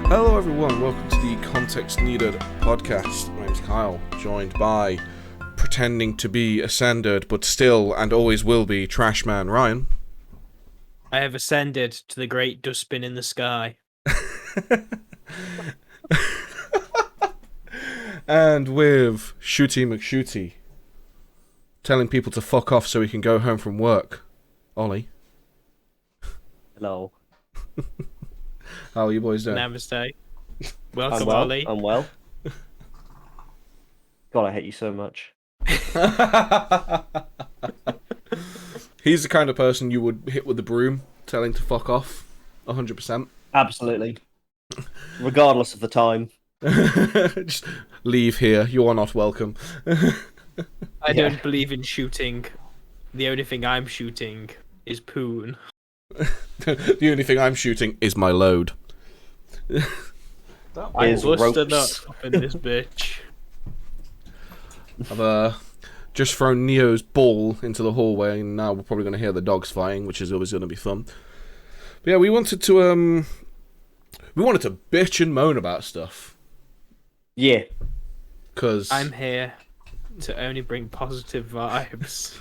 Hello everyone, welcome to the Context Needed podcast. My name's Kyle, joined by pretending to be ascended, but still and always will be Trashman Ryan. I have ascended to the great dustbin in the sky. And with Shooty McShooty, telling people to fuck off so he can go home from work, Ollie. Hello. How are you boys doing? Namaste. Welcome, I'm well. Ollie. I'm well. God, I hate you so much. He's the kind of person you would hit with a broom, telling to fuck off, 100%. Absolutely. Regardless of the time. Just leave here, you are not welcome. I don't believe in shooting. The only thing I'm shooting is poon. The only thing I'm shooting is my load. I'm Is busting ropes. up in this bitch. I've just thrown Neo's ball into the hallway, and now we're probably going to hear the dogs fighting, which is always going to be fun. But yeah, we wanted to bitch and moan about stuff. Yeah. Because I'm here to only bring positive vibes.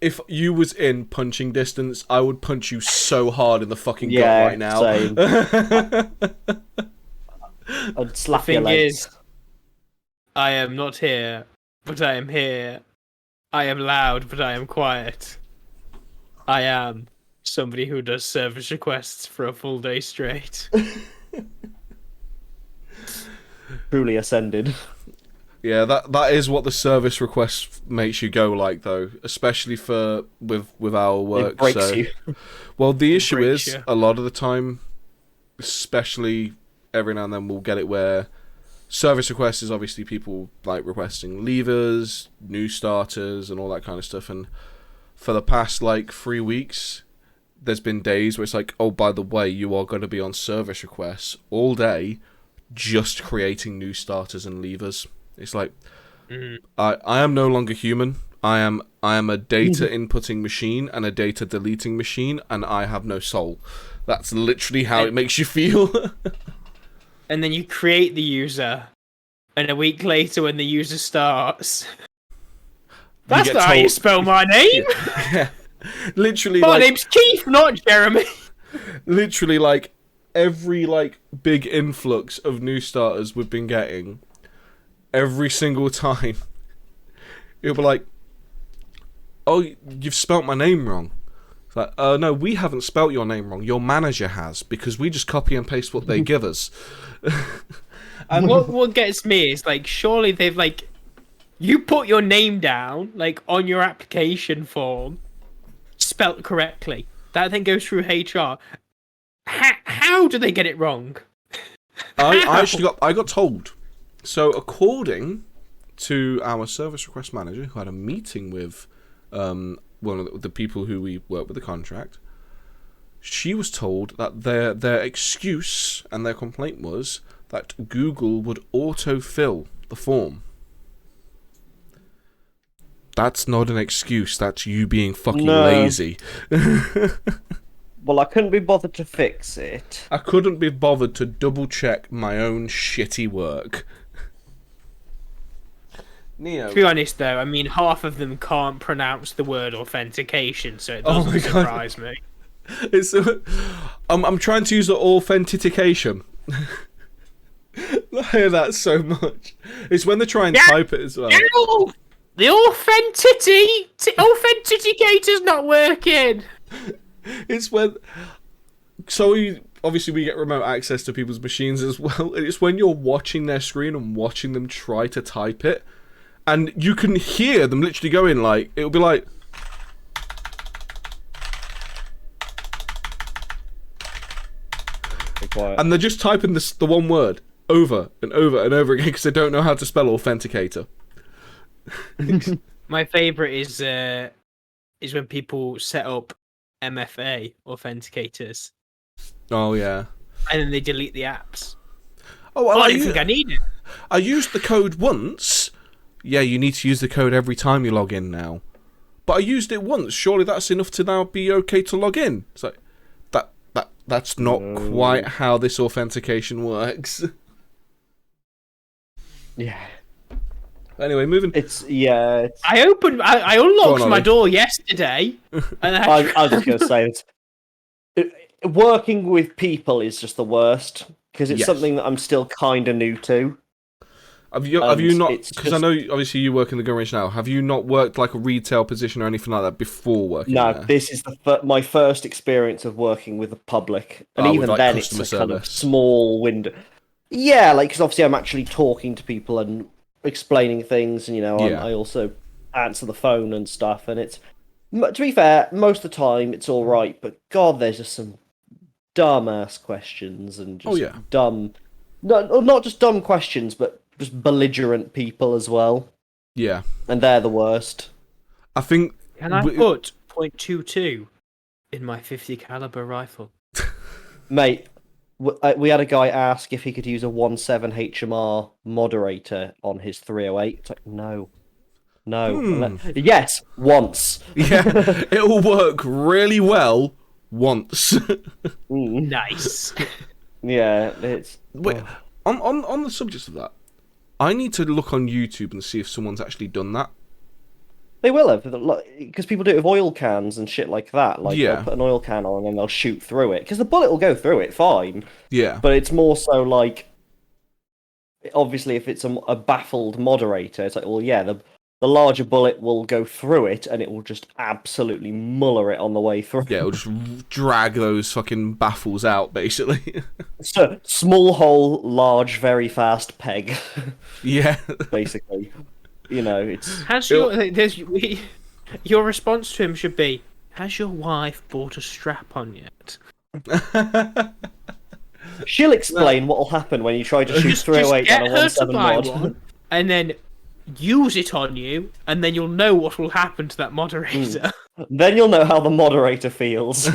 if you was in punching distance, I would punch you so hard in the fucking gut Yeah, right now. same. I'd slap The your thing legs. is, I am not here, but I am here. I am loud, but I am quiet. I am somebody who does service requests for a full day straight. Truly ascended. Yeah, that is what the service request makes you go like, though, especially with our work. It breaks so. you. Well, the issue breaks is, you. a lot of the time, especially every now and then, we'll get it where service requests is obviously people like requesting leavers, new starters, and all that kind of stuff. And for the past, 3 weeks, there's been days where it's like, oh, by the way, you are going to be on service requests all day, just creating new starters and leavers. It's like, I am no longer human. I am a data inputting machine and a data deleting machine, and I have no soul. That's literally how it makes you feel. And then you create the user, and a week later when the user starts... That's not how you spell my name! Yeah. Literally, My name's Keith, not Jeremy! literally, every, big influx of new starters we've been getting, every single time, it'll be like, oh, you've spelt my name wrong. It's like, no, we haven't spelt your name wrong. Your manager has, because we just copy and paste what they give us. And what gets me is, surely they've, you put your name down, on your application form, spelt correctly. That then goes through HR. How do they get it wrong? I got told. So according to our service request manager, who had a meeting with one of the people who we work with the contract, she was told that their excuse and their complaint was that Google would autofill the form. That's not an excuse. That's you being fucking lazy. Well, I couldn't be bothered to fix it. I couldn't be bothered to double check my own shitty work. Neo. To be honest, though, I mean, half of them can't pronounce the word authentication, so it doesn't surprise me. It's I'm trying to use the authentication. I hear that so much. It's when they try and type it as well. No! The authenticator's not working! It's when... So obviously we get remote access to people's machines as well. It's when you're watching their screen and watching them try to type it, and you can hear them literally going it'll be like... Be quiet. And they're just typing the one word over and over and over again because they don't know how to spell authenticator. My favourite is when people set up MFA authenticators Oh, yeah. and then they delete the apps. Oh, well, I didn't think I need it. I used the code once. Yeah, you need to use the code every time you log in now. But I used it once. Surely that's enough to now be okay to log in. It's like, that's not quite how this authentication works. Yeah. Anyway, moving. I unlocked my door yesterday, and I was just going to say working with people is just the worst because it's something that I'm still kind of new to. Have you not? Because I know obviously you work in the gun range now. Have you not worked like a retail position or anything like that before working? No, there? This is my first experience of working with the public, and even with, then, it's a kind of small window. Yeah, like because obviously I'm actually talking to people and explaining things, and I also answer the phone and stuff, and it's to be fair, most of the time it's all right, but God, there's just some dumbass questions and just dumb, not just dumb questions, but just belligerent people as well. Yeah, and they're the worst. I think. Can I put .22 in my 50 caliber rifle? Mate, we had a guy ask if he could use a 1.7 HMR moderator on his 308. It's like, no. Yes, once. Yeah, it'll work really well once. Nice. Yeah, it's... Wait, on the subject of that, I need to look on YouTube and see if someone's actually done that. They will have, because people do it with oil cans and shit like that. Like, they'll put an oil can on and then they'll shoot through it. Because the bullet will go through it, fine. Yeah. But it's more so like... Obviously, if it's a baffled moderator, it's like, well, yeah, the larger bullet will go through it and it will just absolutely muller it on the way through. Yeah, it'll just drag those fucking baffles out, basically. So, small hole, large, very fast peg. Yeah. Basically. It's... Your response to him should be, has your wife bought a strap-on yet? She'll explain what will happen when you try to shoot 308 on a 1.7 mod. One, and then use it on you, and then you'll know what will happen to that moderator. Then you'll know how the moderator feels.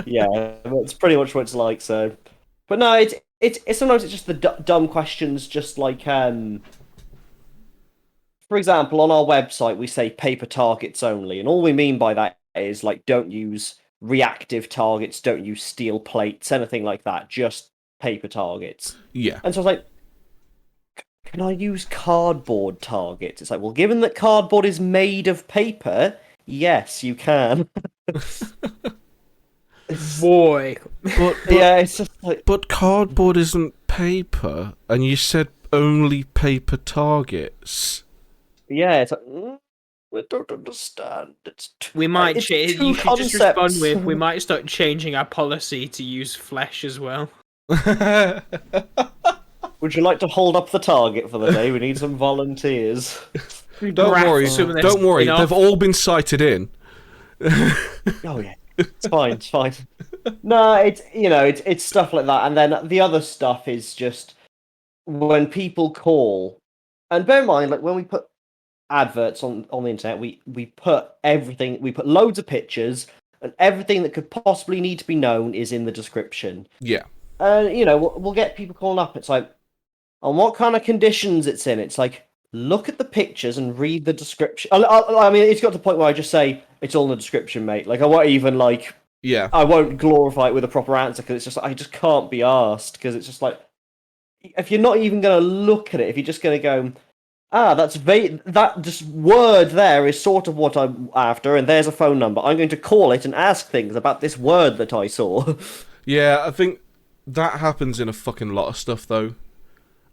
Yeah, it's pretty much what it's like, so... But no, it's sometimes it's just the dumb questions, just like... For example, on our website, we say paper targets only, and all we mean by that is, like, don't use reactive targets, don't use steel plates, anything like that, just paper targets. Yeah. And so I was like, can I use cardboard targets? It's like, well, given that cardboard is made of paper, yes, you can. Boy. But yeah, it's just like... But cardboard isn't paper, and you said only paper targets. Yeah, it's like, I don't understand. We might it's you two should concepts. just respond with, we might start changing our policy to use flesh as well. Would you like to hold up the target for the day? We need some volunteers. Don't worry. They've all been cited in. Oh yeah, it's fine. No, it's stuff like that, and then the other stuff is just when people call. And bear in mind, like when we put adverts on the internet, we put everything. We put loads of pictures, and everything that could possibly need to be known is in the description. Yeah. We'll get people calling up. It's like, on what kind of conditions it's in. It's like, look at the pictures and read the description. I mean, it's got to the point where I just say it's all in the description, mate. Like I won't even like. Yeah. I won't glorify it with a proper answer because it's just I just can't be asked because it's just like if you're not even going to look at it, if you're just going to go. That just word there is sort of what I'm after, and there's a phone number. I'm going to call it and ask things about this word that I saw. Yeah, I think that happens in a fucking lot of stuff, though.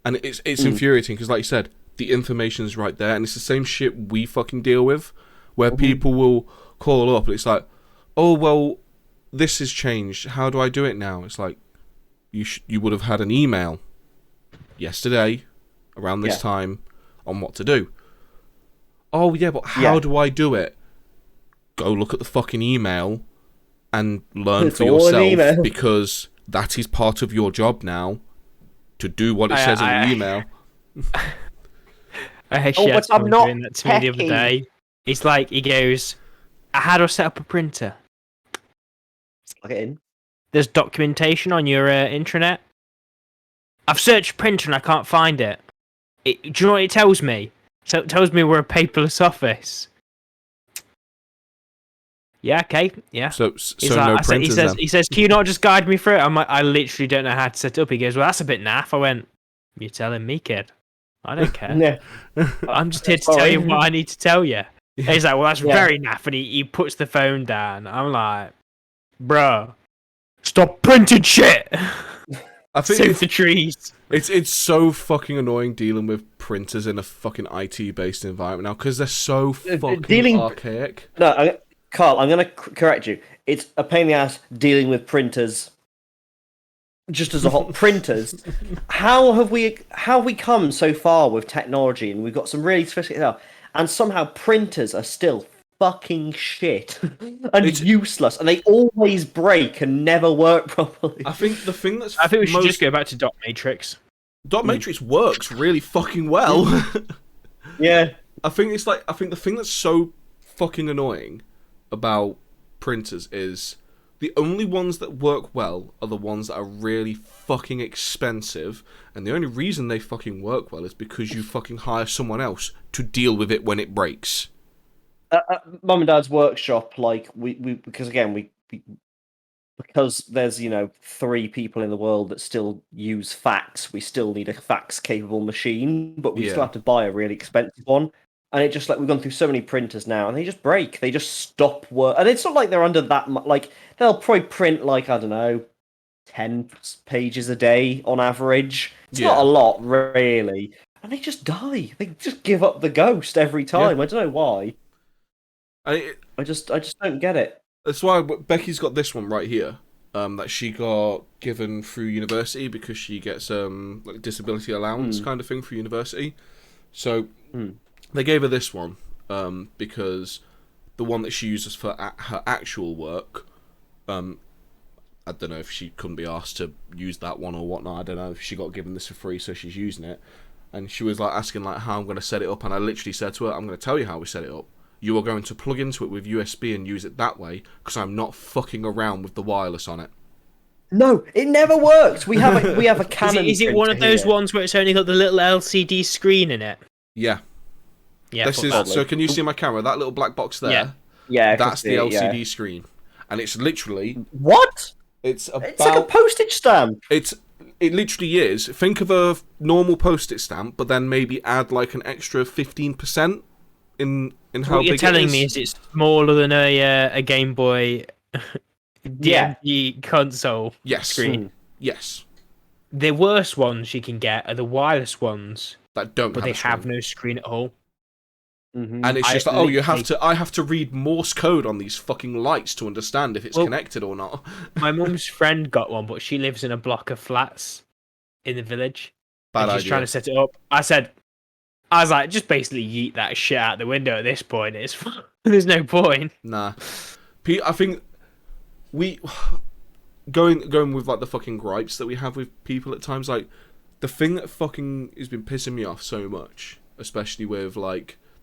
And it's infuriating, because like you said, the information's right there, and it's the same shit we fucking deal with, where people will call up, and it's like, oh, well, this has changed. How do I do it now? It's like, you would have had an email yesterday, around this time, on what to do. Oh, yeah, but how do I do it? Go look at the fucking email and learn for yourself, because that is part of your job now, to do what it says in the email. I actually had someone doing that to me the other day. It's like, he goes, how do I set up a printer? Plug it in. There's documentation on your intranet. I've searched printer and I can't find it. Do you know what it tells me? So it tells me we're a paperless office. Yeah, okay, yeah. So He's no like, printers then. he says, can you not just guide me through it? I'm like, I literally don't know how to set it up. He goes, well, that's a bit naff. I went, you're telling me, kid. I don't care. Yeah. I'm just here to tell you what I need to tell you. And he's like, well, that's Yeah. very naff. And he puts the phone down. I'm like, bro, stop printing shit. I think Save the trees. It's so fucking annoying dealing with printers in a fucking IT based environment now because they're so fucking archaic. No, Carl, I'm going to correct you. It's a pain in the ass dealing with printers. Just as a whole, printers. How have we come so far with technology, and we've got some really sophisticated stuff, and somehow printers are still fucking shit and useless, and they always break and never work properly. I think the thing that's I think we should just go back to dot matrix. Dot matrix works really fucking well. Yeah. I think the thing that's so fucking annoying about printers is the only ones that work well are the ones that are really fucking expensive, and the only reason they fucking work well is because you fucking hire someone else to deal with it when it breaks. Mum and Dad's workshop, like we because again because there's 3 people in the world that still use fax. We still need a fax capable machine, but we still have to buy a really expensive one. And it just we've gone through so many printers now, and they just break. They just stop work, and it's not like they're under that much. Like they'll probably print I don't know, 10 pages a day on average. It's not a lot really, and they just die. They just give up the ghost every time. I don't know why. I just don't get it. That's why Becky's got this one right here. That she got given through university because she gets disability allowance kind of thing for university. So. They gave her this one because the one that she uses for her actual work, I don't know if she couldn't be asked to use that one or whatnot. I don't know if she got given this for free, so she's using it. And she was asking how I'm going to set it up, and I literally said to her, I'm going to tell you how we set it up. You are going to plug into it with USB and use it that way, because I'm not fucking around with the wireless on it. No, it never works. We have a Canon. Is it one of those ones where it's only got the little LCD screen in it? Yeah. Yeah. So can you see my camera? That little black box there? Yeah. That's the LCD screen. And it's literally... What? It's like a postage stamp. It literally is. Think of a normal postage stamp, but then maybe add an extra 15% in how big it is. What you're telling me is it's smaller than a Game Boy DMG console screen. Yes. The worst ones you can get are the wireless ones that don't, but they have no screen at all. Mm-hmm. And it's just I have to read Morse code on these fucking lights to understand if it's connected or not. My mum's friend got one, but she lives in a block of flats in the village. Bad idea. She's trying to set it up. I was like, just basically yeet that shit out the window at this point. There's no point. Nah. I think we going with the fucking gripes that we have with people at times. The thing that fucking has been pissing me off so much, especially with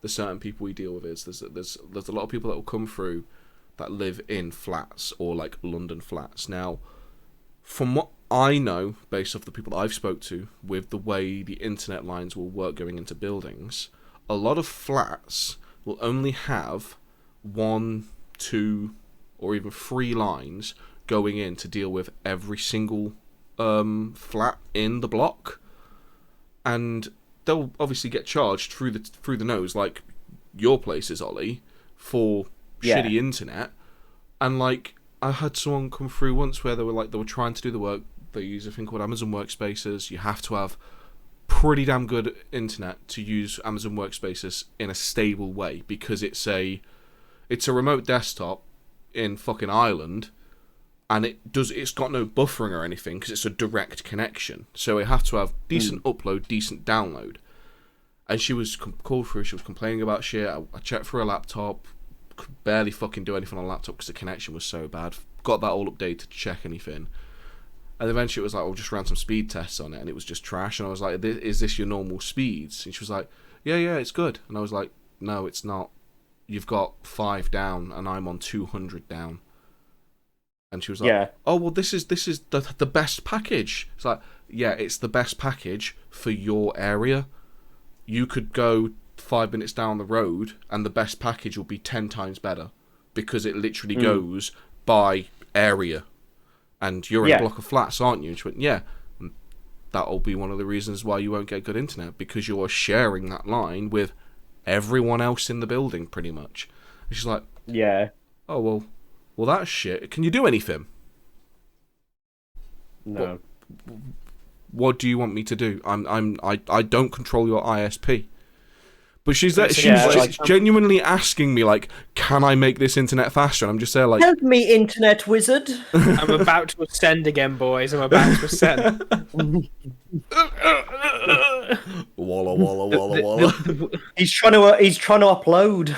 the certain people we deal with, is there's a lot of people that will come through that live in flats or London flats. Now, from what I know, based off the people that I've spoke to, with the way the internet lines will work going into buildings, a lot of flats will only have 1, 2, or even 3 lines going in to deal with every single flat in the block, and they'll obviously get charged through the nose, like your place is, Ollie, for shitty internet. And I had someone come through once where they were trying to do the work. They use a thing called Amazon Workspaces. You have to have pretty damn good internet to use Amazon Workspaces in a stable way, because it's a remote desktop in fucking Ireland, and it's got no buffering or anything because it's a direct connection. So it have to have decent upload, decent download. And she was called through. She was complaining about shit. I checked through her laptop. Could barely fucking do anything on a laptop because the connection was so bad. Got that all updated to check anything. And eventually it was we'll just ran some speed tests on it, and it was just trash. And I was like, is this your normal speeds? And she was like, yeah, it's good. And I was like, no, it's not. You've got 5 down, and I'm on 200 down. And she was like, oh, well, this is the best package. It's like, yeah, it's the best package for your area. You could go 5 minutes down the road, and the best package will be 10 times better. because it literally goes by area. And you're in a block of flats, aren't you? And she went, yeah. And that'll be one of the reasons why you won't get good internet, because you are sharing that line with everyone else in the building, pretty much. And she's like, yeah. Oh, well, that's shit. Can you do anything? No. What do you want me to do? I don't control your ISP. But she's genuinely asking me, like, can I make this internet faster? And I'm just there, like, help me, internet wizard. I'm about to ascend again, boys. I'm about to ascend. Walla walla walla walla. He's trying to upload.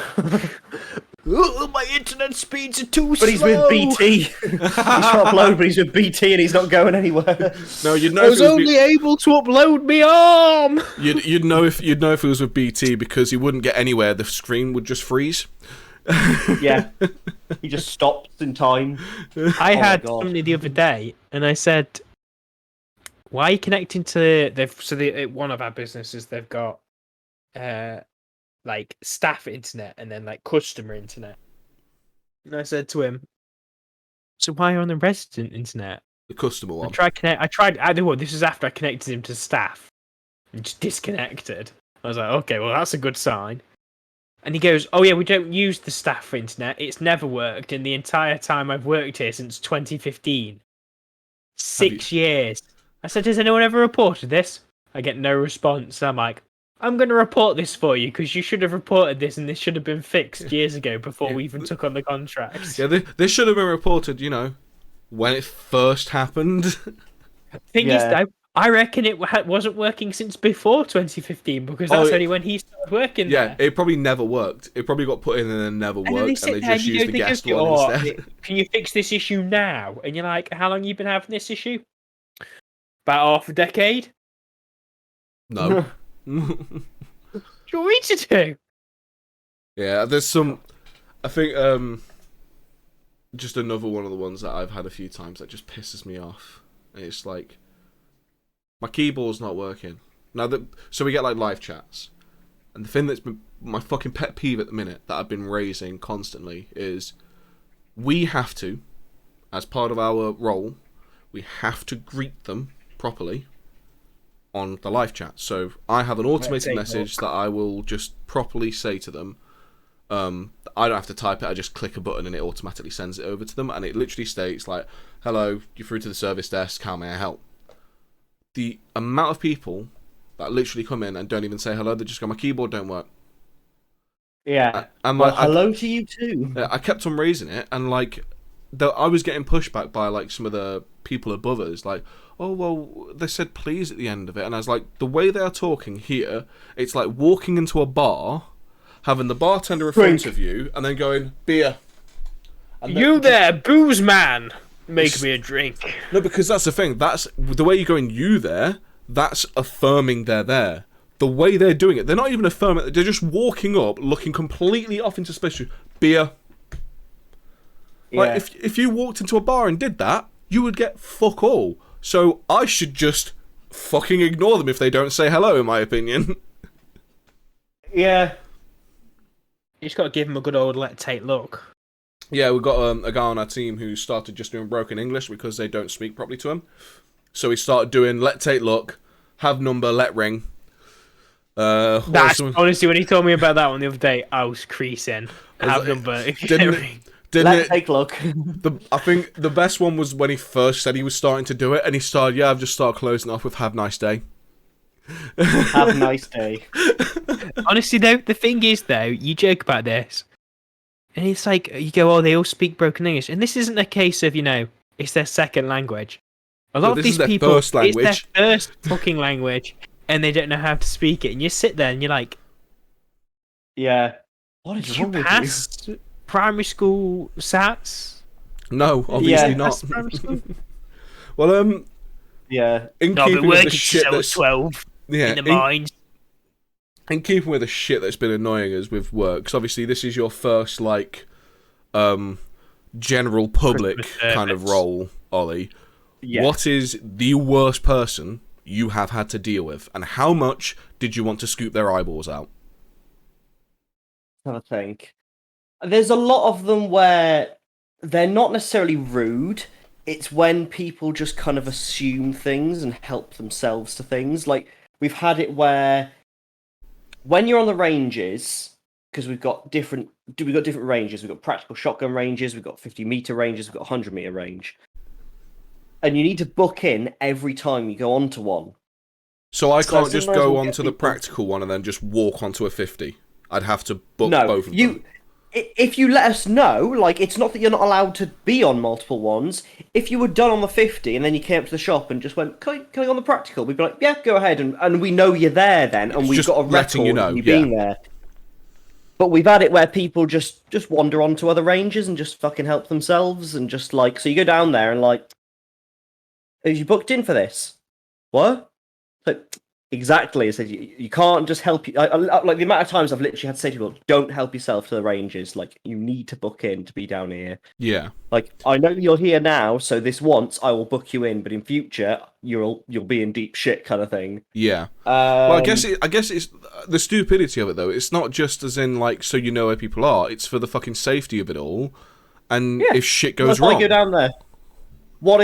My internet speeds are too slow. But he's with BT. He's trying to upload, but he's with BT and he's not going anywhere. No, you'd know. I was only able to upload my arm. You'd know if it was with BT, because he wouldn't get anywhere. The screen would just freeze. Yeah, he just stops in time. I had somebody the other day, and I said, "Why are you connecting to one of our businesses? They've got like staff internet and then like customer internet." And I said to him, "So why are you on the resident internet?" The customer one. This is after I connected him to staff and just disconnected. I was like, okay, well that's a good sign. And he goes, "Oh yeah, we don't use the staff internet. It's never worked in the entire time I've worked here since 2015. 6 years." I said, "Has anyone ever reported this?" I get no response. I'm like, "I'm going to report this for you, because you should have reported this, and this should have been fixed years ago before we even took on the contract." Yeah, this should have been reported, when it first happened. Thing is, though, I reckon it wasn't working since before 2015, because that's only when he started working there. Yeah, it probably never worked. It probably got put in and then never worked, and they just used the guest one instead. Can you fix this issue now? And you're like, how long have you been having this issue? About half a decade? No. What do you want me to do? Yeah, there's some... I think, just another one of the ones that I've had a few times that just pisses me off. It's like, my keyboard's not working. So we get, like, live chats. And the thing that's been my fucking pet peeve at the minute that I've been raising constantly is we have to, as part of our role, we have to greet them properly on the live chat. So I have an automated message that I will just properly say to them. I don't have to type it, I just click a button and it automatically sends it over to them, and it literally states like, "Hello, you're through to the service desk, how may I help?" The amount of people that literally come in and don't even say hello, they just go, "My keyboard don't work." Yeah. And well, hello to you too. I kept on raising it, and like, I was getting pushback by like some of the people above us, like, "Oh well, they said please at the end of it," and I was like, the way they are talking here, it's like walking into a bar, having the bartender in front of you, and then going, "Beer." And you there, booze man, make me a drink. No, because that's the thing. That's the way you're going. You there. That's affirming they're there. The way they're doing it, they're not even affirming. They're just walking up, looking completely off into space. Beer. Yeah. Like if you walked into a bar and did that, you would get fuck all. So I should just fucking ignore them if they don't say hello, in my opinion. Yeah. You just got to give them a good old let take look. Yeah, we've got a guy on our team who started just doing broken English because they don't speak properly to him. So he started doing let take look, have number, let ring. That's honestly, when he told me about that one the other day, I was creasing. Have number, let take look. I think the best one was when he first said he was starting to do it, and he started, "Yeah, I've just started closing off with have nice day." Have a nice day. Honestly, though, the thing is, though, you joke about this, and it's like, you go, "Oh, they all speak broken English." And this isn't a case of, it's their second language. A lot of these people, it's their first fucking language, and they don't know how to speak it. And you sit there and you're like, yeah, what is wrong with you? Primary school SATs? No, obviously not. Well, yeah. In keeping with the shit that's 12 in the mines. In keeping with the shit that's been annoying us with work, because obviously this is your first general public kind of role, Ollie. Yeah. What is the worst person you have had to deal with, and how much did you want to scoop their eyeballs out? I think. There's a lot of them where they're not necessarily rude. It's when people just kind of assume things and help themselves to things. Like, we've had it where when you're on the ranges, because we've got different ranges. We've got practical shotgun ranges, we've got 50-meter ranges, we've got 100-meter range. And you need to book in every time you go onto one. So I can't just go onto the practical one and then just walk onto a 50. I'd have to book both of them. If you let us know, like, it's not that you're not allowed to be on multiple ones. If you were done on the 50 and then you came up to the shop and just went, can I go on the practical? We'd be like, yeah, go ahead. And we know you're there then, and we've got a record of you being there. But we've had it where people just wander onto other ranges and just fucking help themselves, and just like, so you go down there and like, are you booked in for this? What? Like, exactly. I said you can't just help you. Like, the amount of times I've literally had to say to people, don't help yourself to the ranges. Like, you need to book in to be down here. Yeah. Like, I know you're here now, so this once I will book you in, but in future you'll be in deep shit, kind of thing. Yeah. Well, I guess it's the stupidity of it though. It's not just as in like so you know where people are. It's for the fucking safety of it all. And if shit goes wrong, I go down there. What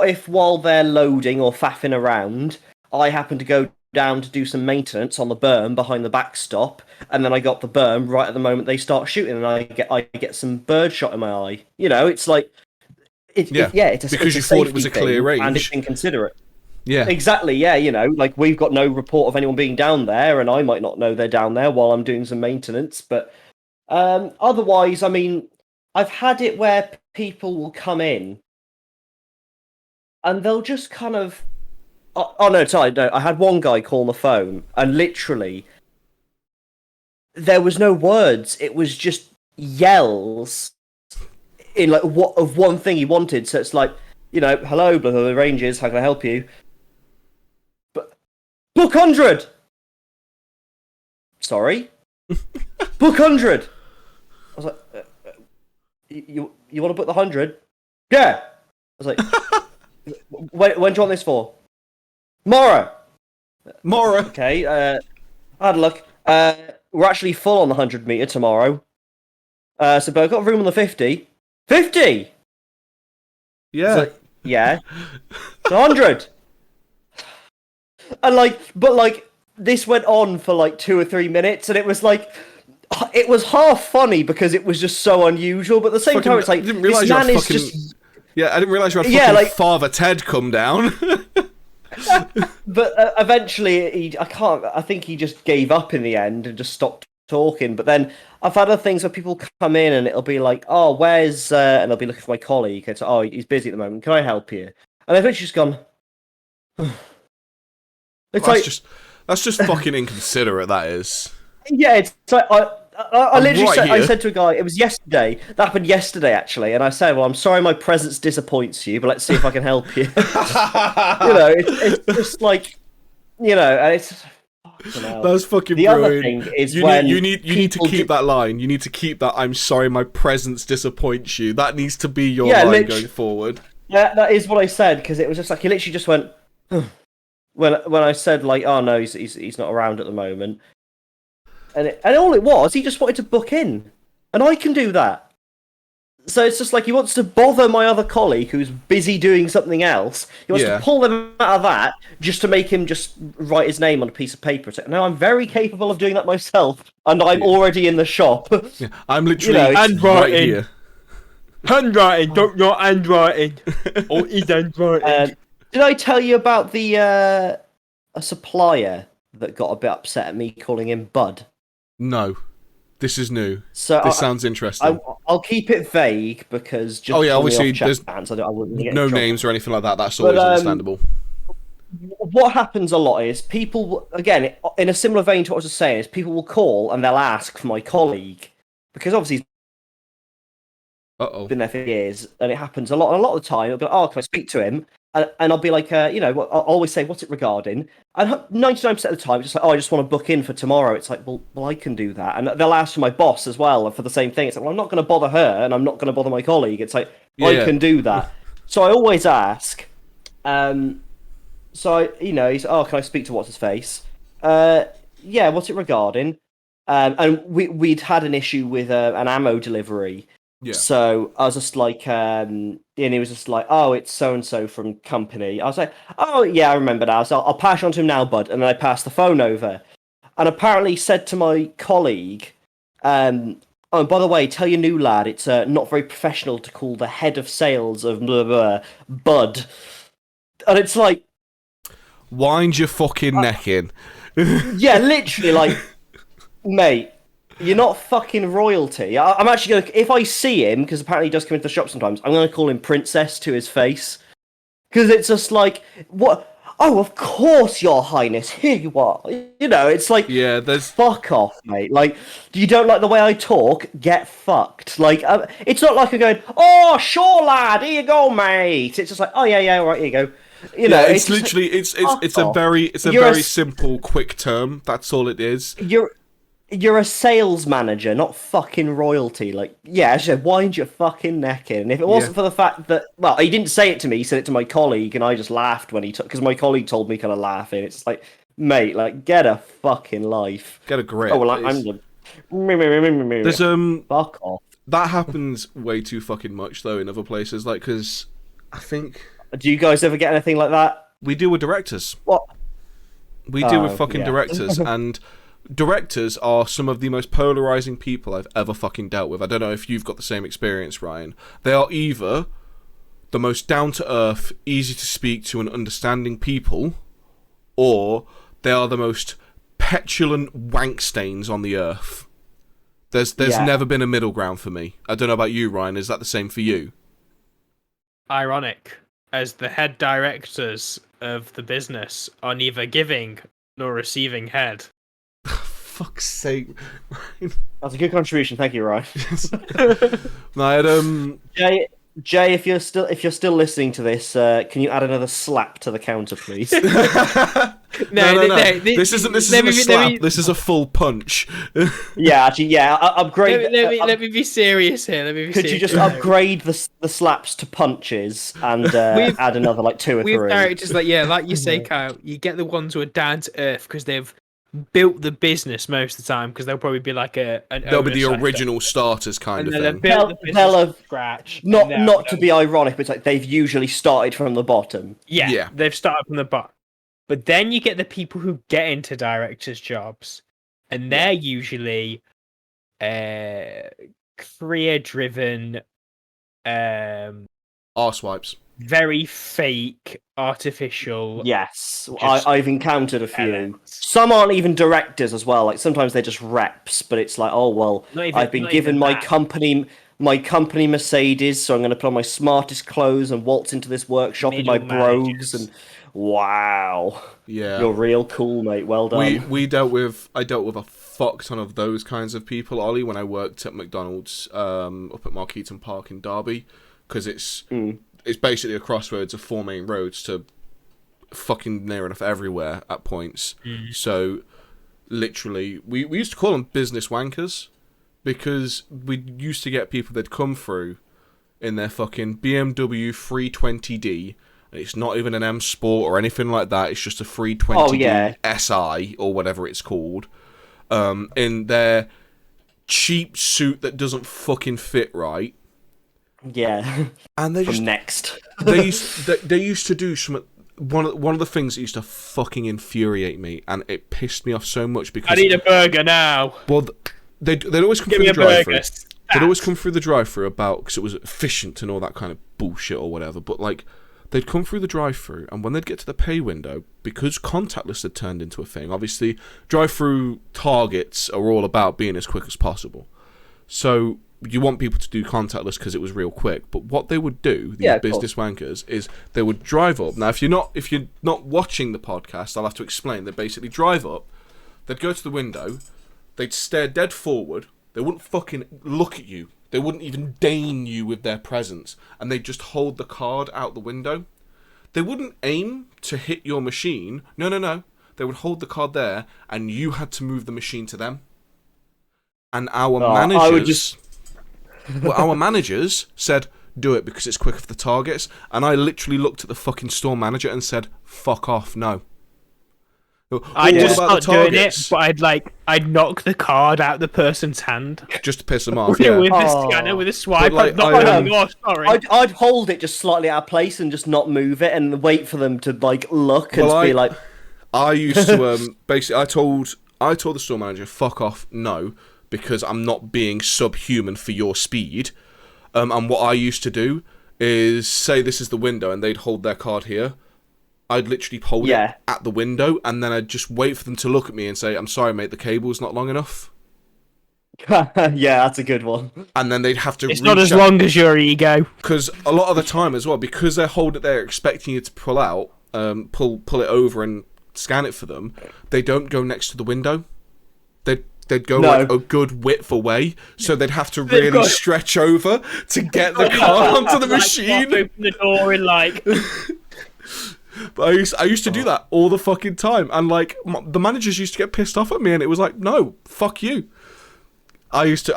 if while they're loading or faffing around, I happen to go down to do some maintenance on the berm behind the backstop, and then I got the berm right at the moment they start shooting, and I get some bird shot in my eye. You know, it's like, it's because you thought it was a clear range and it's inconsiderate. Yeah, exactly. Yeah, you know, like, we've got no report of anyone being down there, and I might not know they're down there while I'm doing some maintenance. But otherwise, I mean, I've had it where people will come in and they'll just kind of. Oh no, sorry, no. I had one guy call on the phone, and literally, there was no words. It was just yells in like one thing he wanted. So it's like, you know, hello, blah, blah, blah, Rangers, how can I help you? But book 100. Sorry, book 100. I was like, you want to book the 100? Yeah. I was like, when do you want this for? Tomorrow. Okay, I had a look. We're actually full on the 100-meter tomorrow. So, but I've got room on the 50. 50! Yeah. Like, yeah. 100! And but this went on for like 2 or 3 minutes, and it was like, it was half funny because it was just so unusual, but at the same time, it's like, this man is just... Yeah, I didn't realise you had Father Ted come down. But eventually, I think he just gave up in the end and just stopped talking. But then I've had other things where people come in and it'll be like, oh, where's... and they'll be looking for my colleague. It's oh, he's busy at the moment. Can I help you? And they've literally just gone... That's just fucking inconsiderate, that is. Yeah, it's like... I literally right I said to a guy, it was yesterday, that happened yesterday actually, and I said, well, I'm sorry my presence disappoints you, but let's see if I can help you. You know, it's just like, you know, and it's... That's fucking the brilliant. Other thing is you need to keep that line. You need to keep that, I'm sorry my presence disappoints you. That needs to be your line going forward. Yeah, that is what I said, because it was just like, he literally just went... when I said, like, oh no, he's not around at the moment. And all it was, he just wanted to book in. And I can do that. So it's just like he wants to bother my other colleague who's busy doing something else. He wants to pull them out of that just to make him just write his name on a piece of paper. It's like, no, I'm very capable of doing that myself. And I'm already in the shop. Yeah, I'm literally handwriting. right here. Handwriting, don't know handwriting. Or is handwriting. Did I tell you about the a supplier that got a bit upset at me calling him Bud? No, this is new. So this sounds interesting. I'll keep it vague because just obviously there's no names or anything like that. That's always understandable. What happens a lot is people, again, in a similar vein to what I was saying, is people will call and they'll ask for my colleague because obviously he's been there for years, and it happens a lot. And a lot of the time, it'll be like, oh, can I speak to him? And I'll be like, you know, I'll always say, what's it regarding? And 99% of the time, it's just like, oh, I just want to book in for tomorrow. It's like, well, I can do that. And they'll ask for my boss as well for the same thing. It's like, well, I'm not going to bother her, and I'm not going to bother my colleague. It's like, I can do that. So I always ask. So, you know, he's, oh, can I speak to what's-his-face? Yeah, what's it regarding? And we'd had an issue with an ammo delivery. Yeah. So I was just like, and he was just like, "Oh, it's so and so from company." I was like, "Oh yeah, I remember now." So I'll pass on to him now, bud. And then I passed the phone over, and apparently said to my colleague, "Oh, and by the way, tell your new lad it's not very professional to call the head of sales of blah, blah, bud." And it's like, wind your fucking neck in. yeah, literally, like, mate. You're not fucking royalty. I'm actually going to... If I see him, because apparently he does come into the shop sometimes, I'm going to call him Princess to his face. Because it's just like, what? Oh, of course, Your Highness. Here you are. You know, it's like, Yeah, there's... fuck off, mate. Like, you don't like the way I talk? Get fucked. Like, it's not like I'm going, "Oh, sure, lad. Here you go, mate." It's just like, "Oh, yeah, all right, here you go." You know, it's literally... It's a very simple, quick term. That's all it is. You're a sales manager, not fucking royalty. Like, yeah, I said, wind your fucking neck in. And if it wasn't for the fact that, well, he didn't say it to me, he said it to my colleague, and I just laughed when he took, because my colleague told me kind of laughing. It's like, mate, like, get a fucking life. Get a grip. Oh, well, I'm the... There's, fuck off. That happens way too fucking much, though, in other places, like, because I think... Do you guys ever get anything like that? We deal with directors. What? We deal with fucking directors, and... Directors are some of the most polarizing people I've ever fucking dealt with. I don't know if you've got the same experience, Ryan. They are either the most down-to-earth, easy to speak to and understanding people, or they are the most petulant wank stains on the earth. There's never been a middle ground for me. I don't know about you, Ryan. Is that the same for you? Ironic, as the head directors of the business are neither giving nor receiving head. Fuck's sake. That's a good contribution, thank you, Ryan. No, I had, Jay, if you're still listening to this, can you add another slap to the counter, please? No. This isn't a slap. This is a full punch. Yeah, actually, yeah. Upgrade. Let me be serious here. Could you just upgrade the slaps to punches and add another like 2 or 3? With characters like you say, Kyle, you get the ones who are down to earth because they've built the business most of the time, because they'll probably be like they'll be the original starters kind of thing. They'll have scratch. Not to be ironic, but it's like they've usually started from the bottom. Yeah, they've started from the bottom. But then you get the people who get into directors' jobs, and they're usually career-driven, arsewipes. Very fake, artificial. Yes, I've encountered a few. Elements. Some aren't even directors as well. Like sometimes they're just reps, but it's like, oh well, I've been given my company Mercedes, so I'm going to put on my smartest clothes and waltz into this workshop in my brogues. And wow, yeah, you're real cool, mate. Well done. I dealt with a fuck ton of those kinds of people, Ollie, when I worked at McDonald's up at Markeaton Park in Derby, because it's basically a crossroads of 4 main roads to fucking near enough everywhere at points. So, literally, we used to call them business wankers, because we used to get people that'd come through in their fucking BMW 320D, and it's not even an M Sport or anything like that, it's just a 320D SI, or whatever it's called, in their cheap suit that doesn't fucking fit right. Yeah, and they just next. they used to do some. One of the things that used to fucking infuriate me, and it pissed me off so much because I need a burger now. Well, they'd always come through the drive-through. They'd always come through the drive-through because it was efficient and all that kind of bullshit or whatever. But like, they'd come through the drive-through, and when they'd get to the pay window, because contactless had turned into a thing. Obviously, drive-through targets are all about being as quick as possible. So you want people to do contactless because it was real quick. But what they would do, these business wankers, is they would drive up. Now, if you're not watching the podcast, I'll have to explain. They basically drive up. They'd go to the window. They'd stare dead forward. They wouldn't fucking look at you. They wouldn't even deign you with their presence. And they'd just hold the card out the window. They wouldn't aim to hit your machine. No. They would hold the card there, and you had to move the machine to them. And our managers said, do it because it's quicker for the targets. And I literally looked at the fucking store manager and said, fuck off, no. I'd What just about start the doing it, targets? but I'd knock the card out the person's hand Just to piss them off. with Yeah. the scanner with a swipe. But, like, I'm not I, oh, sorry. I'd hold it just slightly out of place and just not move it and wait for them to like look and be like. I used to basically I told the store manager, fuck off, no, because I'm not being subhuman for your speed. And what I used to do is say this is the window, and they'd hold their card here. I'd literally hold it at the window, and then I'd just wait for them to look at me and say, I'm sorry, mate, the cable's not long enough. Yeah, that's a good one. And then they'd have to It's not as long as your ego. Because a lot of the time as well, because they're expecting you to pull out, pull it over and scan it for them, they don't go next to the window. They'd go like a good width away, so they'd have to really stretch over to get the card onto the machine. Open the door in like. But I used to do that all the fucking time, and like the managers used to get pissed off at me, and it was like, no, fuck you. I used to.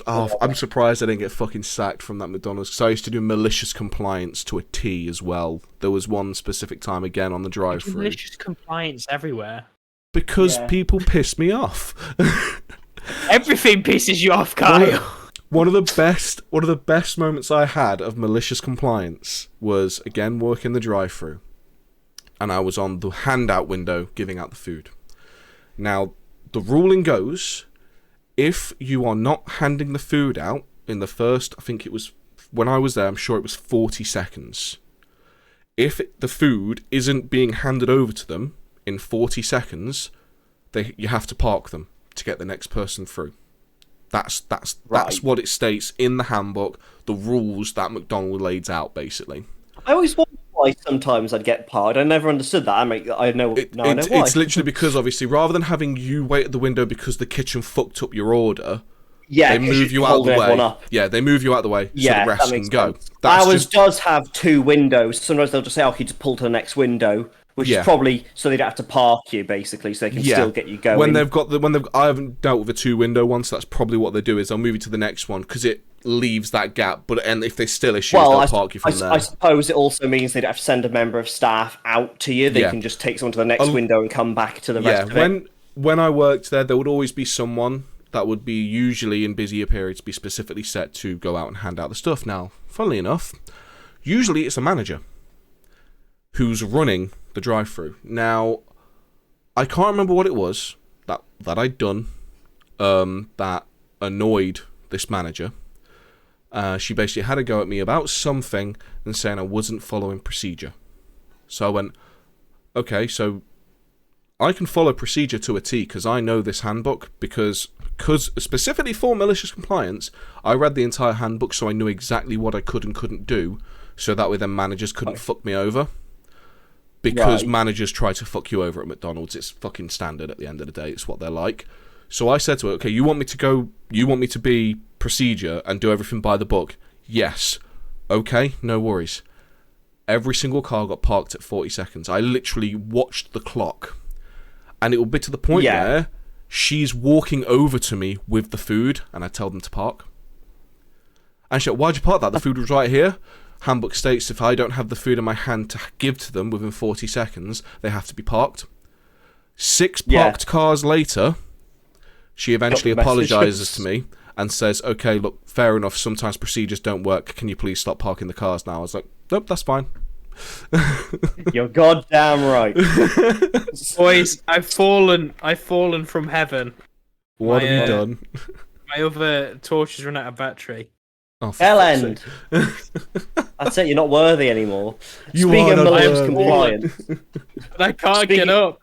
Oh, I'm surprised I didn't get fucking sacked from that McDonald's, because I used to do malicious compliance to a T as well. There was one specific time again on the drive-thru. Malicious compliance everywhere. Because people piss me off. Everything pisses you off, Kyle. One of the best moments I had of malicious compliance was again working the drive-thru, and I was on the handout window giving out the food. Now, the ruling goes, if you are not handing the food out in the first, I think it was, when I was there, I'm sure it was 40 seconds. If the food isn't being handed over to them in 40 seconds, you have to park them to get the next person through. That's what it states in the handbook, the rules that McDonald lays out, basically. I always wonder why sometimes I'd get parked. I never understood that. I know why. It's literally because, obviously, rather than having you wait at the window because the kitchen fucked up your order, they move you out of the way. Yeah, they move you out of the way so the rest can go. Ours does have two windows. Sometimes they'll just say, "Oh, can you just pull to the next window?" Which is probably so they don't have to park you, basically, so they can still get you going. I haven't dealt with a two-window one, so that's probably what they do is they'll move you to the next one because it leaves that gap. And if there's still issues, they'll park you from there. I suppose it also means they don't have to send a member of staff out to you. They can just take someone to the next window and come back to the rest of it. When I worked there would always be someone that would be usually in busier periods be specifically set to go out and hand out the stuff. Now, funnily enough, usually it's a manager who's running the drive-thru. Now, I can't remember what it was that I'd done that annoyed this manager. She basically had a go at me about something and saying I wasn't following procedure. So I went, okay, so I can follow procedure to a T because I know this handbook because specifically for malicious compliance, I read the entire handbook so I knew exactly what I could and couldn't do, so that way then managers couldn't fuck me over. Because managers try to fuck you over at McDonald's. It's fucking standard at the end of the day. It's what they're like. So I said to her, okay, you want me to be procedure and do everything by the book? Yes. Okay, no worries. Every single car got parked at 40 seconds. I literally watched the clock. And it will be to the point where she's walking over to me with the food and I tell them to park. And she's like, why'd you park that? The food was right here. Handbook states if I don't have the food in my hand to give to them within 40 seconds, they have to be parked. 6 parked cars later, she eventually apologises to me and says, okay, look, fair enough, sometimes procedures don't work. Can you please stop parking the cars now? I was like, nope, that's fine. You're goddamn right. Boys, I've fallen from heaven. What have you done? My other torch has run out of battery. Oh, Hell end. That's it, you're not worthy anymore. Speaking of malicious compliance. But I can't get up.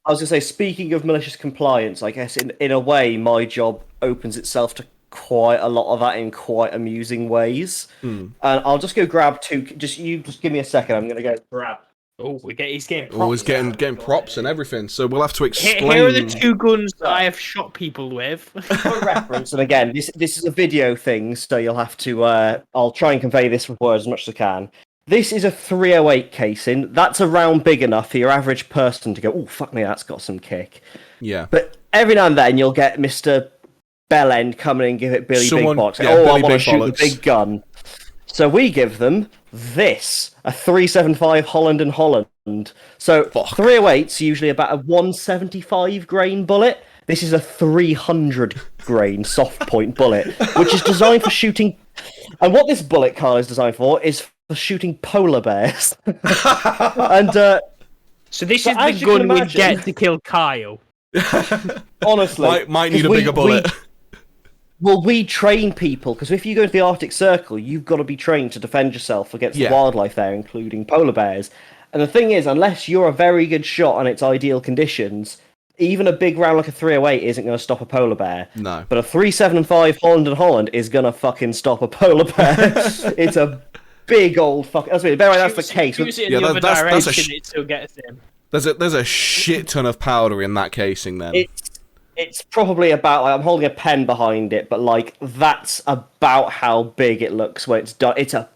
I was going to say, speaking of malicious compliance, I guess in a way, my job opens itself to quite a lot of that in quite amusing ways. And I'll just go grab two. Just give me a second. I'm going to go grab. Oh, he's getting props. Always getting props and everything. So we'll have to explain. Here are the 2 guns that I have shot people with. For reference, and again, this is a video thing, so you'll have to. I'll try and convey this with words as much as I can. This is a 308 casing. That's a round big enough for your average person to go, oh, fuck me, that's got some kick. Yeah. But every now and then you'll get Mr. Bellend coming and give it Billy Big Box. Like, Billy I want to Big shoot Bollocks. the big gun. So we give them this, a 375 Holland and Holland. So Fuck. 308's usually about a 175 grain bullet. This is a 300 grain soft point bullet, which is designed for shooting. And what this bullet car is designed for is for shooting polar bears. And so this but is as the you can gun we imagine- get to kill Kyle. honestly, Might need a 'cause bigger bullet. Well, we train people because if you go to the Arctic Circle, you've got to be trained to defend yourself against Yeah. the wildlife there, including polar bears. And the thing is, unless you're a very good shot and it's ideal conditions, even a big round like a 308 isn't going to stop a polar bear. No. But a 3.75 Holland and Holland is going to fucking stop a polar bear. It's a big old fucking. That's the case. Shoots it in Yeah, the other that's a direction, it still gets him. There's a shit ton of powder in that casing then. It's probably about like I'm holding a pen behind it, but like that's about how big it looks when it's done. It's a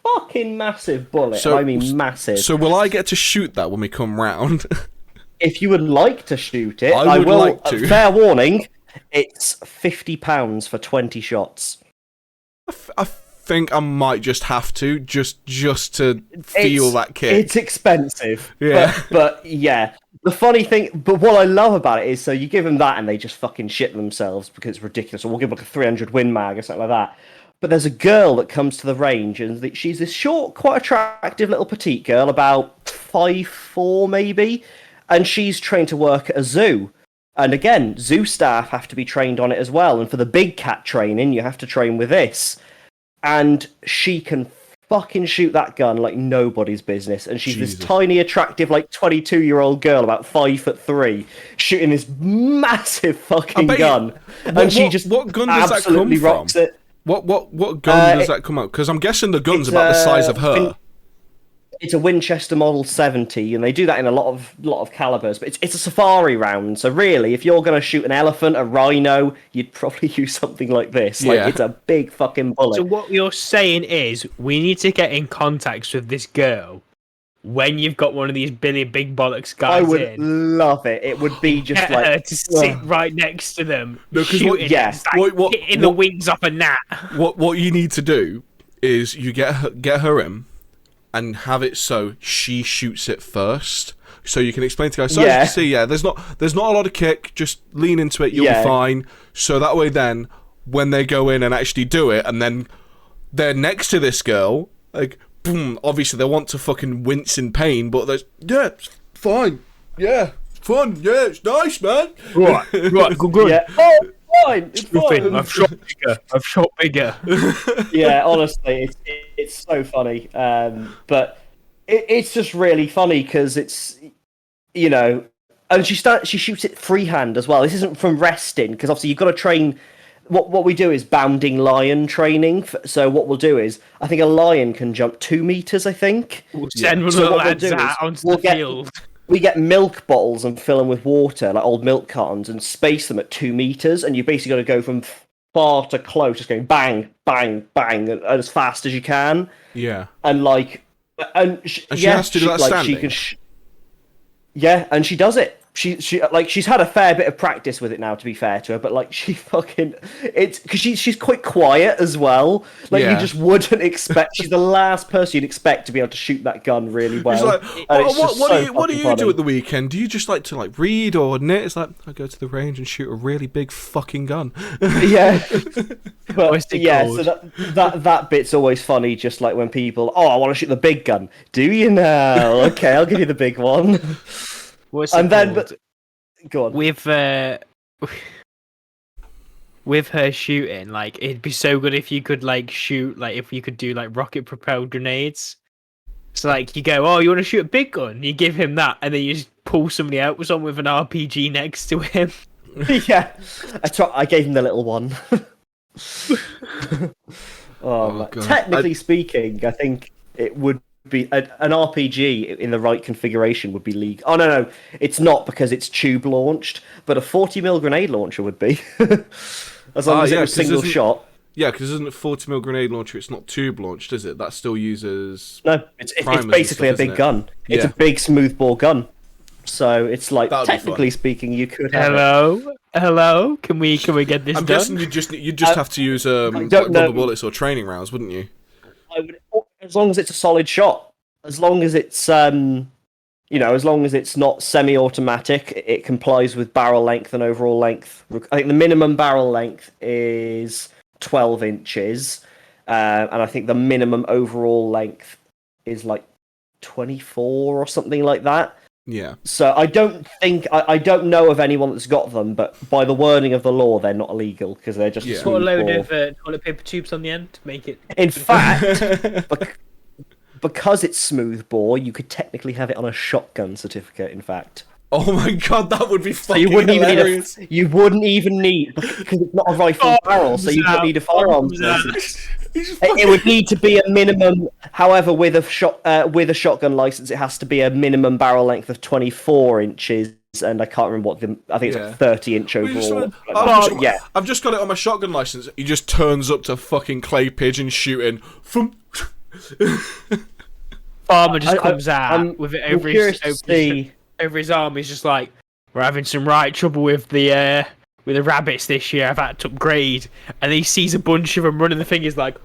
fucking massive bullet. I mean massive. So will I get to shoot that when we come round? If you would like to shoot it, I would will. like to. Fair warning, it's £50 for 20 shots. I think I might just have to just to feel that kick. It's expensive. Yeah. But yeah. The funny thing, but what I love about it is, so you give them that and they just fucking shit themselves because it's ridiculous. Or we'll give them like a 300 Win Mag or something like that. But there's a girl that comes to the range and she's this short, quite attractive little petite girl, about 5'4" maybe. And she's trained to work at a zoo. And again, zoo staff have to be trained on it as well. And for the big cat training, you have to train with this. And she can fucking shoot that gun like nobody's business. And she's Jesus. this tiny, attractive, like 22-year-old girl, about 5'3", shooting this massive fucking gun. What gun does that come absolutely from? rocks it. What gun does that come out? Because I'm guessing the gun's about the size of her. It's a Winchester Model 70, and they do that in a lot of calibers. But it's a safari round, so really, if you're going to shoot an elephant, a rhino, you'd probably use something like this. Like, Yeah. it's a big fucking bullet. So what you're saying is, we need to get in contact with this girl when you've got one of these Billy Big Bollocks guys I would in. love it. It would be just Get like her to sit right next to them, No, 'cause shooting, yeah. it's like hitting the wings off a gnat. What you need to do is you get her in and have it so she shoots it first. So you can explain to guys. So as you can see, there's not a lot of kick. Just lean into it. You'll be fine. So that way, then when they go in and actually do it, and then they're next to this girl, like boom. Obviously, they want to fucking wince in pain, but there's it's fine. Yeah, fun. Yeah, it's nice, man. Right, good. yeah. Oh, fine. It's fine. I've shot bigger. Yeah, honestly, it's so funny. But it's just really funny because it's, you know, and she shoots it freehand as well. This isn't from resting because obviously you've got to train. What we do is bounding lion training. So what we'll do is, I think a lion can jump 2 meters. I think. We'll send one of So the what we'll lads do is out onto we'll the get- field. We get milk bottles and fill them with water, like old milk cartons, and space them at 2 meters. And you basically got to go from far to close, just going bang, bang, bang, as fast as you can. Yeah. And like, she has to do that standing? She can yeah, and she does it. She's had a fair bit of practice with it now, to be fair to her, but like she fucking it's because she's quite quiet as well. Like you just wouldn't expect. She's the last person you'd expect to be able to shoot that gun really well. It's like, what do you do at the weekend? Do you just like to like read or knit? It's like I go to the range and shoot a really big fucking gun. Yeah, but What's it yeah. called? So that bit's always funny. Just like when people, I want to shoot the big gun. Do you now? Okay, I'll give you the big one. What's And it then, called? but go on. With her shooting, like it'd be so good if you could like shoot, like if you could do like rocket propelled grenades. So like you go, you want to shoot a big gun? You give him that, and then you just pull somebody else on with an RPG next to him. Yeah, I gave him the little one. God. Technically speaking, I think it would be an RPG in the right configuration would be legal. Oh no, it's not because it's tube launched, but a 40mm grenade launcher would be, as long as it was single shot. Yeah, because isn't a 40mm grenade launcher? It's not tube launched, is it? That still uses. No, it's primers and basically stuff, a big isn't it? gun. It's a big smoothbore gun. So it's like That would be technically fun. speaking, you could have it. Hello. Can we get this I'm done? guessing you just have to use like don't know. rubber bullets or training rounds, wouldn't you? I would, as long as it's a solid shot, as long as it's as long as it's not semi-automatic, it complies with barrel length and overall length. I think the minimum barrel length is 12 inches, and I think the minimum overall length is like 24 or something like that. Yeah. So I don't know of anyone that's got them, but by the wording of the law, they're not illegal because they're just Put a load of toilet paper tubes on the end to make it. In fact, because it's smooth bore, you could technically have it on a shotgun certificate. In fact. Oh my god, that would be fucking hilarious. You wouldn't even need because it's not a rifle barrel, so you don't need a firearms license. It would need to be a minimum. However, with a shotgun license, it has to be a minimum barrel length of 24 inches, and I can't remember what I think it's like 30-inch overall. I've just got it on my shotgun license. He just turns up to fucking clay pigeon shooting. Farmer just comes out with it over his arm. He's just like, we're having some right trouble with the rabbits this year. I've had to upgrade, and he sees a bunch of them running. The thing is like,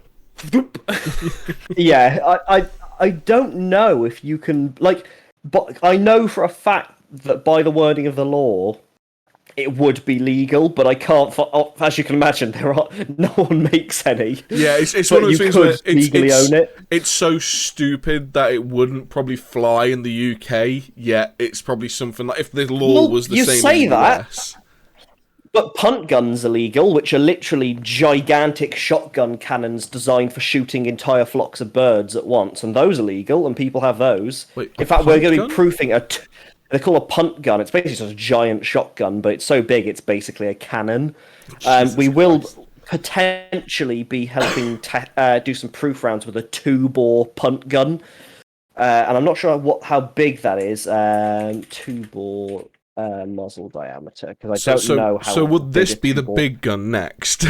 yeah. I don't know if you can but I know for a fact that by the wording of the law, it would be legal, but I can't. As you can imagine, no one makes any. Yeah, it's one of those things where legally own it. It's so stupid that it wouldn't probably fly in the UK. Yet it's probably something like if the law was the same. You say that, but punt guns are legal, which are literally gigantic shotgun cannons designed for shooting entire flocks of birds at once, and those are legal, and people have those. Wait, in fact, we're going to be proofing They're called a punt gun. It's basically just a giant shotgun, but it's so big it's basically a cannon. We will potentially be helping do some proof rounds with a 2-bore punt gun, and I'm not sure how big that is. 2-bore muzzle diameter, because I don't know how. So would this be the big gun next?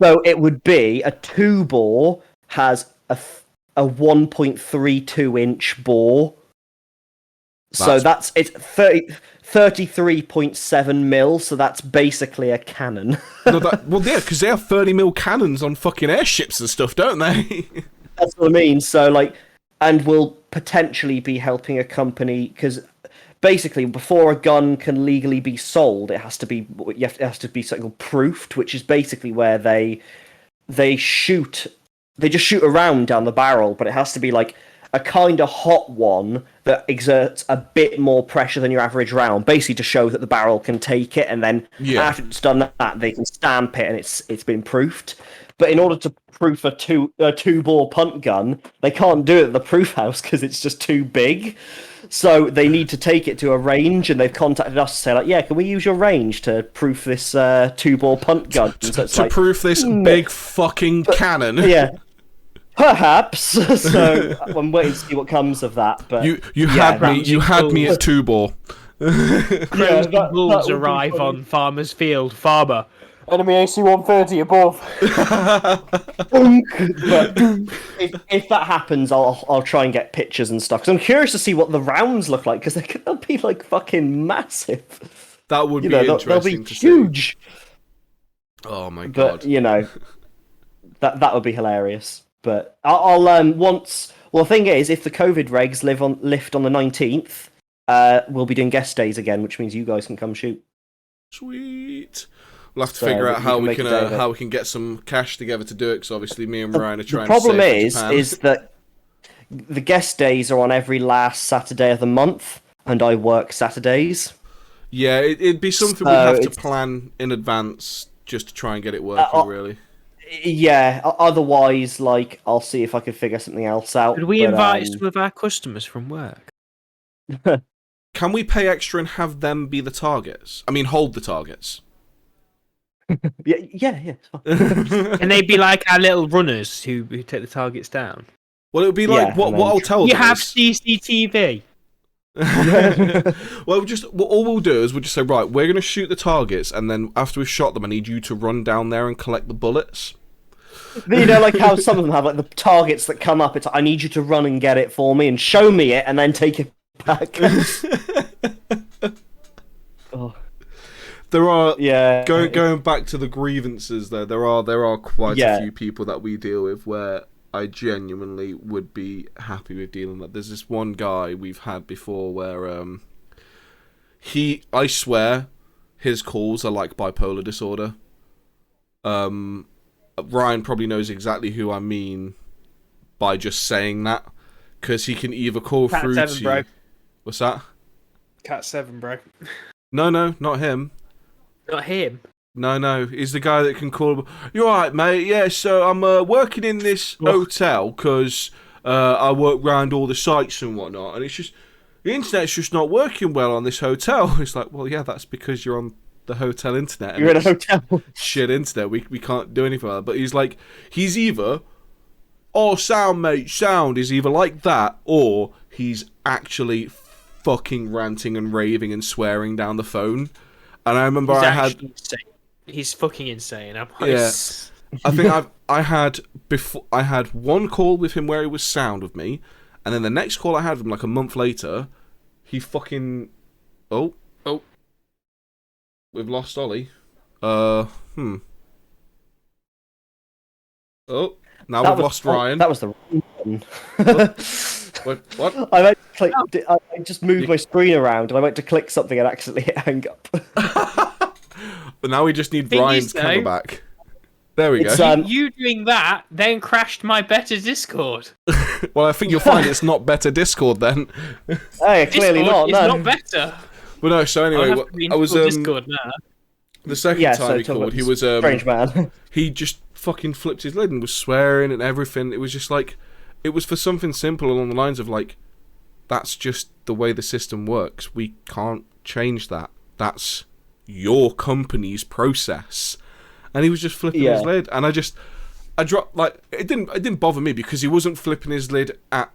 So it would be a 2-bore has a 1.32-inch bore. So it's 33.7 mil. So that's basically a cannon. Because they have 30 mil cannons on fucking airships and stuff, don't they? That's what I mean. So and we'll potentially be helping a company because basically before a gun can legally be sold, it has to be something called proofed, which is basically where they just shoot around down the barrel, but it has to be like a kind of hot one that exerts a bit more pressure than your average round, basically to show that the barrel can take it, and then after it's done that, they can stamp it and it's been proofed. But in order to proof a 2-bore punt gun, they can't do it at the proof house because it's just too big. So they need to take it to a range, and they've contacted us to say, like, yeah, can we use your range to proof this 2-bore punt gun? To proof this big fucking cannon? Yeah. Perhaps. So I'm waiting to see what comes of that. But you had me at 2-bore. Crows and wolves arrive on farmer's field. Farmer, enemy AC 130 above. But if that happens, I'll try and get pictures and stuff. Because I'm curious to see what the rounds look like, because they'll be like fucking massive. That would be interesting. They'll be to huge. See. Oh my god! But that would be hilarious. But I'll once. Well, the thing is, if the COVID regs lift on the 19th, we'll be doing guest days again, which means you guys can come shoot. Sweet. We'll have to figure out how we can get some cash together to do it. Because obviously, me and Ryan are trying. The problem is that the guest days are on every last Saturday of the month, and I work Saturdays. Yeah, it'd be something we'd have to plan in advance just to try and get it working. Really. Yeah, otherwise, I'll see if I can figure something else out. Could we invite some of our customers from work? Can we pay extra and have them be the targets? I mean, hold the targets. Yeah. And they'd be like our little runners who take the targets down. Well, it would be like what I'll tell them. You have CCTV. Well, all we'll do is we'll just say, right, we're going to shoot the targets, and then after we've shot them, I need you to run down there and collect the bullets. Like how some of them have the targets that come up. It's like, I need you to run and get it for me and show me it, and then take it back. Oh. There are going back to the grievances. There are quite a few people that we deal with where I genuinely would be happy with dealing with. There's this one guy we've had before where I swear his calls are like bipolar disorder. Ryan probably knows exactly who I mean by just saying that, because he can either call Cat through 7, to... bro. What's that? Cat 7, bro. No, not him. Not him. No, he's the guy that can call. You're right, mate. Yeah, so I'm working in this hotel because I work around all the sites and whatnot, and it's just the internet's just not working well on this hotel. It's like, well, yeah, that's because you're on the hotel internet. And You're in a hotel. Shit internet. We can't do anything about it. But he's either, sound, mate, sound is either like that, or he's actually fucking ranting and raving and swearing down the phone. And I remember He's fucking insane. I think I had one call with him where he was sound with me, and then the next call I had with him like a month later, he fucking oh we've lost Ollie. Oh, now we've lost Ryan. That was the wrong one. What? I just moved my screen around and I went to click something and accidentally hit hang up. But now we just need Ryan's camera back. There we go. You doing that then crashed my better Discord. Well, I think you'll find it's not better Discord then. Hey, clearly Discord not. It's No. not better. Well, no. So anyway, I was Discord now. The second time he called, he was strange man. He just fucking flipped his lid and was swearing and everything. It was just like, it was for something simple along the lines of like, that's just the way the system works. We can't change that. That's your company's process. And he was just flipping his lid, and I dropped, like, it didn't bother me because he wasn't flipping his lid at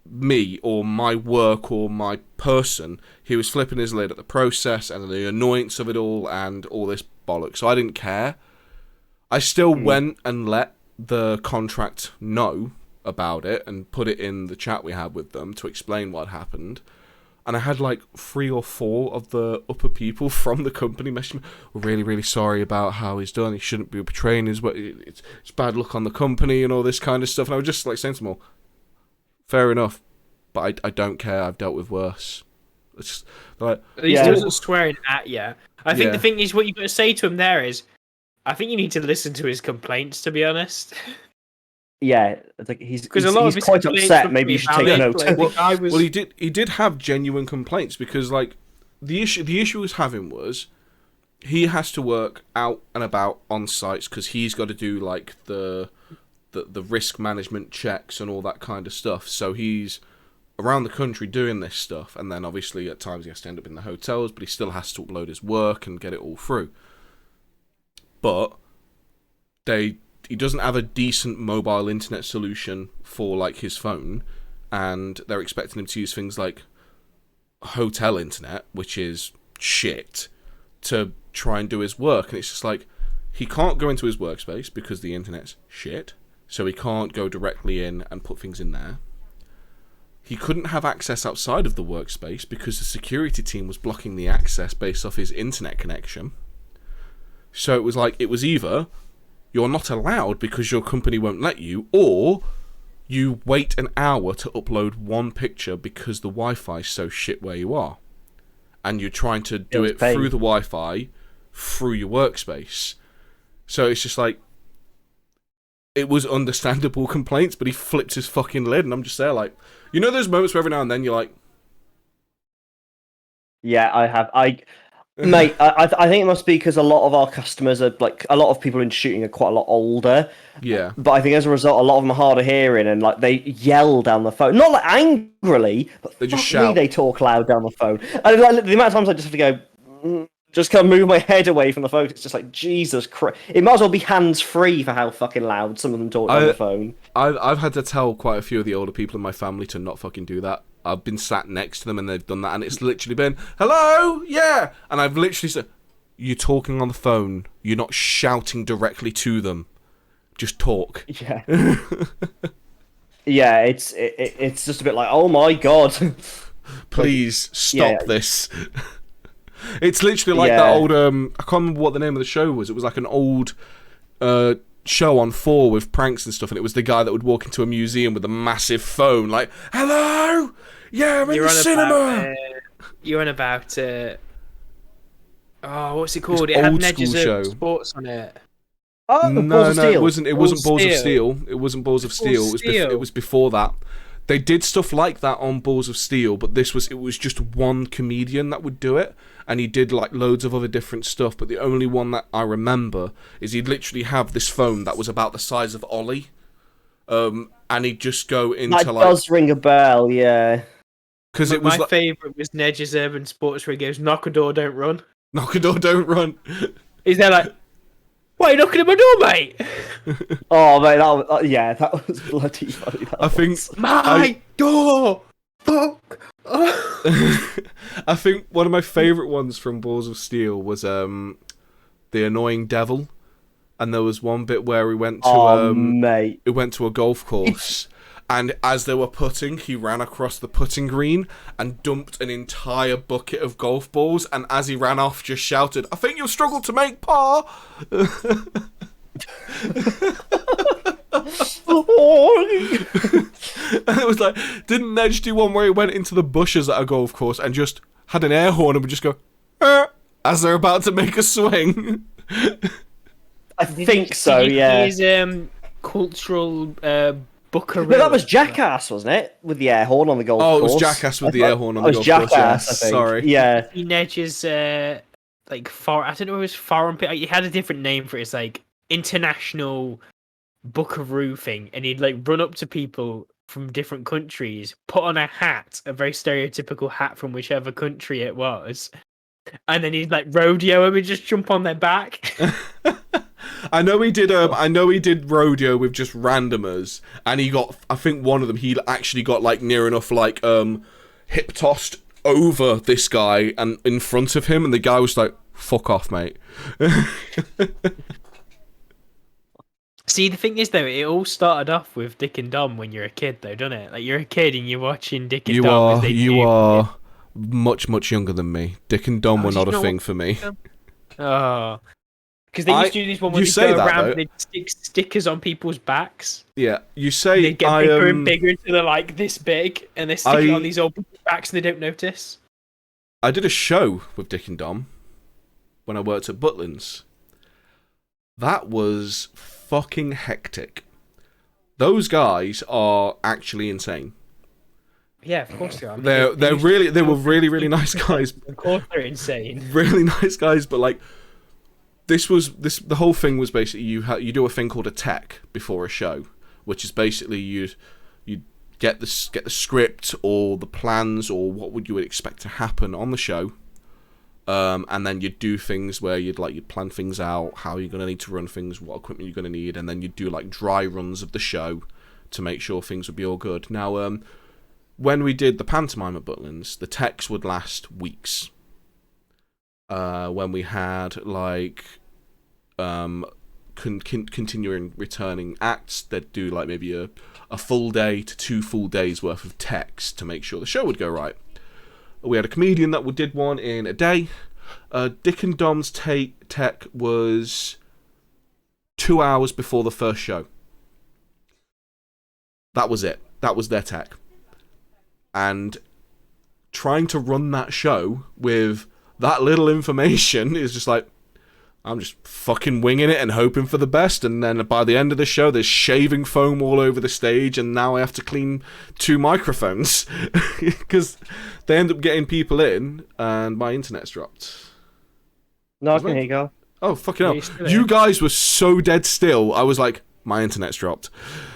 me or my work or my person. He was flipping his lid at the process and the annoyance of it all and all this bollocks. So I didn't care. I still went and let the contract know about it and put it in the chat we had with them to explain what happened. And I had like 3 or 4 of the upper people from the company messaging me, "We're really, really sorry about how he's done. He shouldn't be betraying his way. It's bad luck on the company and all this kind of stuff." And I was just like saying to them all, fair enough, but I don't care. I've dealt with worse. It's just like, he wasn't swearing at you. I think the thing is, what you've got to say to him there is, I think you need to listen to his complaints, to be honest. Yeah, he's a lot of his quite upset. Maybe you should take note. Well, he did have genuine complaints because like the issue he was having was he has to work out and about on sites because he's got to do like the risk management checks and all that kind of stuff. So he's around the country doing this stuff, and then obviously at times he has to end up in the hotels, but he still has to upload his work and get it all through. But he doesn't have a decent mobile internet solution for like his phone, and they're expecting him to use things like hotel internet, which is shit, to try and do his work. And it's just like, he can't go into his workspace because the internet's shit, so he can't go directly in and put things in there. He couldn't have access outside of the workspace because the security team was blocking the access based off his internet connection. So it was like, it was either you're not allowed because your company won't let you, or you wait an hour to upload one picture because the Wi-Fi is so shit where you are. And you're trying to do it through the Wi-Fi, through your workspace. So it's just like, it was understandable complaints, but he flipped his fucking lid, and I'm just there like, you know those moments where every now and then you're like... Yeah, I have. Mate, I think it must be because a lot of our customers are like, a lot of people in shooting are quite a lot older. Yeah. But I think as a result, a lot of them are hard of hearing, and like they yell down the phone, not like angrily, but they just shout. They talk loud down the phone. And like, the amount of times I just have to go, just kind of move my head away from the phone. It's just like, Jesus Christ! It might as well be hands free for how fucking loud some of them talk on the phone. I've had to tell quite a few of the older people in my family to not fucking do that. I've been sat next to them and they've done that, and it's literally been, "Hello, yeah," and I've literally said, "You're talking on the phone. You're not shouting directly to them. Just talk." Yeah. Yeah, it's just a bit like, oh my god. Please stop this. It's literally like that old I can't remember what the name of the show was. It was like an old show on 4 with pranks and stuff, and it was the guy that would walk into a museum with a massive phone, like, "Hello, yeah, I'm in the cinema." You're on about what's it called? It's It had old Nedges school show. of Sports on it. Oh, No, Balls of no, Steel. it wasn't. It wasn't Balls of Steel. It wasn't Balls of Steel. It was before that. They did stuff like that on Balls of Steel, but it was just one comedian that would do it, and he did like loads of other different stuff. But the only one that I remember is he'd literally have this phone that was about the size of Ollie, and he'd just go into that does ring a bell, yeah. Because it was my favourite was Nedges Urban Sports where he goes, "Knock a door, don't run." Knock a door, don't run. Is there like, "Why are you knocking at my door, mate?" Oh, mate, that was bloody funny. I think my door. Fuck. I think one of my favourite ones from Balls of Steel was the annoying devil, and there was one bit where we went to mate. It went to a golf course, and as they were putting, he ran across the putting green and dumped an entire bucket of golf balls, and as he ran off, just shouted, "I think you'll struggle to make par." And it was like, didn't Nedge do one where he went into the bushes at a golf course and just had an air horn and would just go as they're about to make a swing? I think so, yeah. His cultural buckaroo. No, that was Jackass, wasn't it? With the air horn on the golf course. Oh, it was Jackass with the air horn on the golf Jackass, course. I think. Sorry. Yeah. Nedge's like I don't know if it was foreign. He had a different name for it. It's like international buckaroo thing, and he'd like run up to people from different countries, put on a hat, a very stereotypical hat from whichever country it was, and then he'd like rodeo him and just jump on their back. I know he did rodeo with just randomers, and he got, I think one of them, he actually got like near enough like hip tossed over this guy and in front of him, and the guy was like, "Fuck off, mate." See, the thing is though, it all started off with Dick and Dom when you're a kid, though, doesn't it? Like you're a kid and you're watching Dick and Dom. You are much younger than me. Dick and Dom were not a thing for me. Oh, because they used to do this one where they go around and they'd stick stickers on people's backs. Yeah, you say they get bigger and bigger until they're like this big, and they stick it on these old people's backs and they don't notice. I did a show with Dick and Dom when I worked at Butlins. That was fucking hectic. Those guys are actually insane. Yeah, of course they are. They were really nice guys. Of course they're insane. Really nice guys, but like the whole thing was basically you do a thing called a tech before a show, which is basically you get the script or the plans or what you would expect to happen on the show. And then you'd do things where you'd plan things out, how you're going to need to run things, what equipment you're going to need, and then you'd do like dry runs of the show to make sure things would be all good. Now, when we did the pantomime at Butlins, the techs would last weeks. When we had like continuing returning acts, they'd do like maybe a full day to 2 full days worth of techs to make sure the show would go right. We had a comedian that did one in a day. Dick and Dom's tech was 2 hours before the first show. That was it. That was their tech. And trying to run that show with that little information is just like, I'm just fucking winging it and hoping for the best, and then by the end of the show there's shaving foam all over the stage, and now I have to clean 2 microphones because they end up getting people in and my internet's dropped. No, I can hear you go. Oh, fucking hell. You guys were so dead still, I was like, my internet's dropped.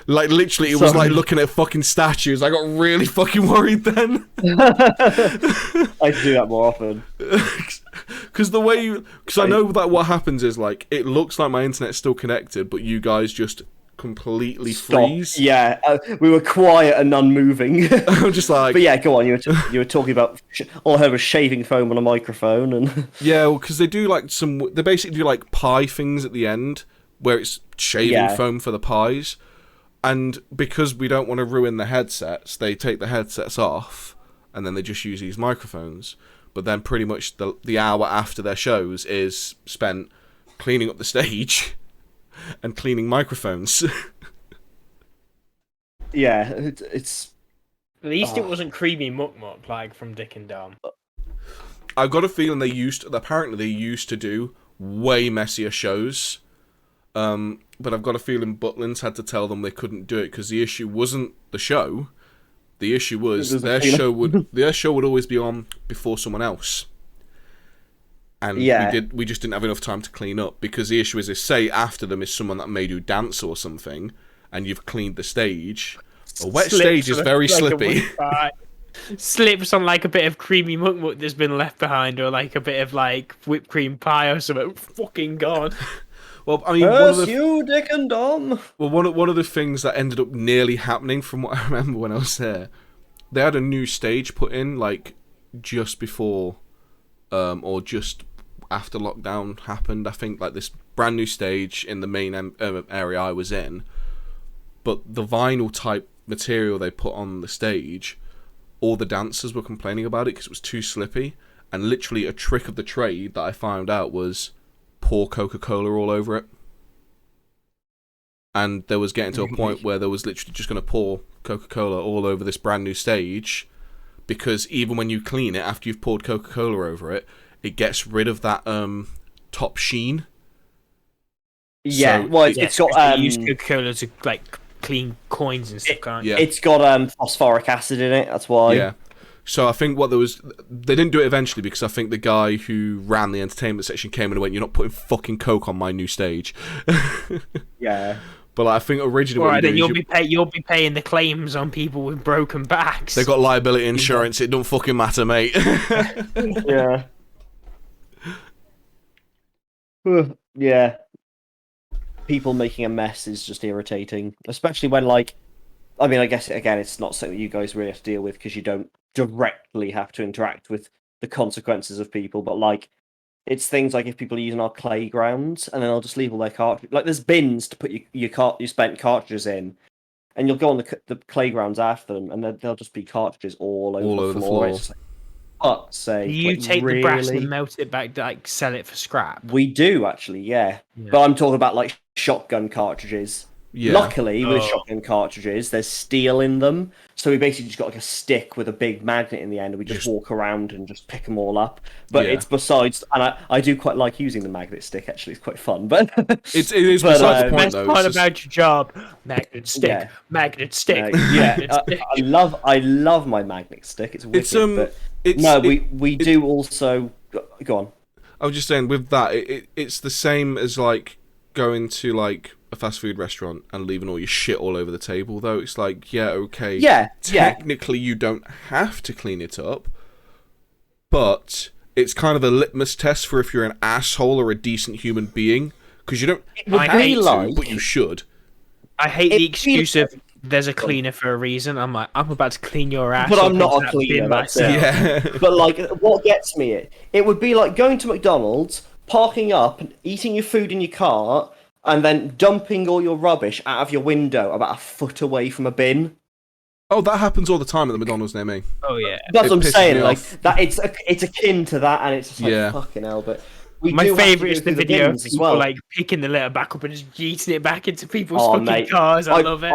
Like, literally, it was like looking at fucking statues. I got really fucking worried then. I do that more often. Because I know that what happens is, like, it looks like my internet's still connected, but you guys just completely freeze. Yeah, we were quiet and unmoving. I'm just like... But yeah, go on, you were talking about... all I heard was shaving foam on a microphone, and... Yeah, well, because they do, like, they basically do, like, pie things at the end, where it's shaving foam for the pies. And because we don't want to ruin the headsets, they take the headsets off, and then they just use these microphones. But then pretty much the hour after their shows is spent cleaning up the stage and cleaning microphones. Yeah, it's. At least it wasn't Creamy Muck Muck like from Dick and Dom. I've got a feeling apparently they used to do way messier shows. But I've got a feeling Butlins had to tell them they couldn't do it because the issue wasn't the show. The issue was their show would always be on before someone else. And we just didn't have enough time to clean up because the issue is say after them is someone that made you dance or something and you've cleaned the stage. A wet stage is very slippy. Slips on like a bit of creamy muck muck that's been left behind, or like a bit of like whipped cream pie or something. Fucking gone. Well, I mean, you, Dick and Dom. Well, one of the things that ended up nearly happening, from what I remember when I was there, they had a new stage put in like just before, or just after lockdown happened. I think like this brand new stage in the main area I was in, but the vinyl type material they put on the stage, all the dancers were complaining about it because it was too slippy. And literally a trick of the trade that I found out was pour Coca-Cola all over it. And there was getting to a point where there was literally just going to pour Coca-Cola all over this brand new stage, because even when you clean it after you've poured Coca-Cola over it, it gets rid of that top sheen. Yeah, so well, it's got use Coca-Cola to like clean coins and stuff, can't you? Yeah. It's got phosphoric acid in it. That's why. Yeah. So I think they didn't do it eventually because I think the guy who ran the entertainment section came in and went, "You're not putting fucking Coke on my new stage." Yeah. But I think originally, right, then you'll be paying the claims on people with broken backs. They got liability insurance. It don't fucking matter, mate. Yeah. Yeah. People making a mess is just irritating, especially when I mean, I guess again, it's not something you guys really have to deal with because you don't directly have to interact with the consequences of people, but it's things like if people are using our playgrounds and then they'll just leave all their cartridges. Like there's bins to put your spent cartridges in, and you'll go on the playgrounds after them, and they'll just be cartridges all over the floor. It's just do you take the brass and melt it back, like sell it for scrap? We do actually, yeah. But I'm talking about like shotgun cartridges. Yeah. Luckily, with shotgun cartridges, there's steel in them, so we basically just got like a stick with a big magnet in the end, and we just walk around and just pick them all up. But it's besides, and I do quite like using the magnet stick. Actually, it's quite fun. But it is besides the point, though. Best part about your job: magnet stick, magnet stick. I love my magnet stick. It's wicked. We do also go on. I was just saying with that, it's the same as like going to like a fast food restaurant and leaving all your shit all over the table, though. It's like, technically you don't have to clean it up, but it's kind of a litmus test for if you're an asshole or a decent human being, because you don't have to, but you should. I hate the excuse of there's a cleaner for a reason. I'm like, I'm about to clean your ass, but I'm not a cleaner myself. Yeah. But what gets me, it would be like going to McDonald's, parking up and eating your food in your cart, and then dumping all your rubbish out of your window about a foot away from a bin. Oh, that happens all the time at the McDonald's near me. Oh yeah, that's what I'm saying. That it's akin to that, and it's just fucking hell. But my favourite is the video of people like picking the litter back up and just yeeting it back into people's fucking cars. I love it.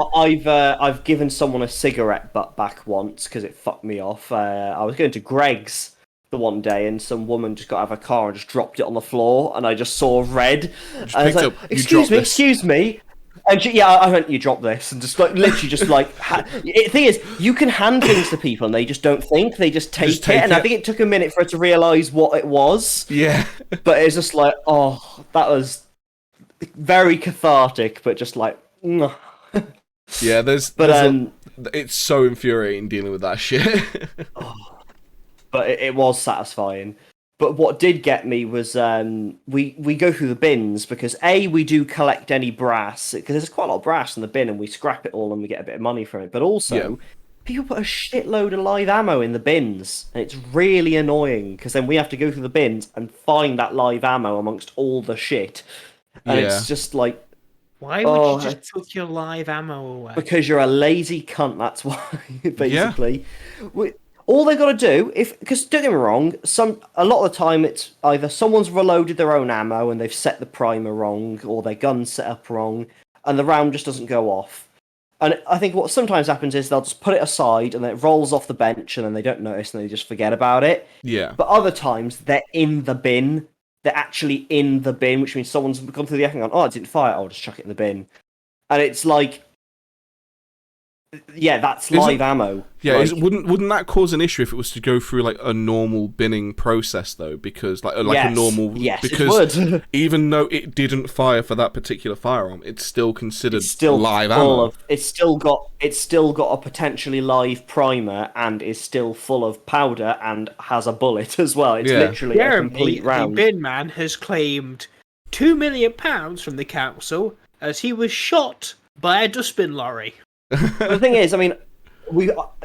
I've given someone a cigarette butt back once because it fucked me off. I was going to Greg's the one day, and some woman just got out of her car and just dropped it on the floor, and I just saw red. And I was like, excuse me. And I went, you dropped this, and just literally just the thing is, you can hand things to people and they just don't think, they just take it. And I think it took a minute for her to realise what it was. Yeah. But it's just like, oh, that was very cathartic, but just like, yeah, it's so infuriating dealing with that shit. But it was satisfying. But what did get me was we go through the bins because we do collect any brass, because there's quite a lot of brass in the bin, and we scrap it all and we get a bit of money from it. But also, people put a shitload of live ammo in the bins, and it's really annoying because then we have to go through the bins and find that live ammo amongst all the shit, and it's just like, why would you just put your live ammo away? Because you're a lazy cunt. That's why, basically. All they've got to do, because don't get me wrong, a lot of the time it's either someone's reloaded their own ammo and they've set the primer wrong, or their gun's set up wrong, and the round just doesn't go off. And I think what sometimes happens is they'll just put it aside and then it rolls off the bench and then they don't notice and they just forget about it. Yeah. But other times they're in the bin. They're actually in the bin, which means someone's gone through the echo and gone, oh, I didn't fire, I'll just chuck it in the bin. And it's like, yeah, that's live ammo. Yeah, like, wouldn't that cause an issue if it was to go through like a normal binning process though? Because like yes, a normal, yes, because it would. even though it didn't fire for that particular firearm, it's still considered live ammo. It's still got a potentially live primer and is still full of powder and has a bullet as well. It's literally a complete round. The bin man has claimed £2 million from the council as he was shot by a dustbin lorry. The thing is, I mean,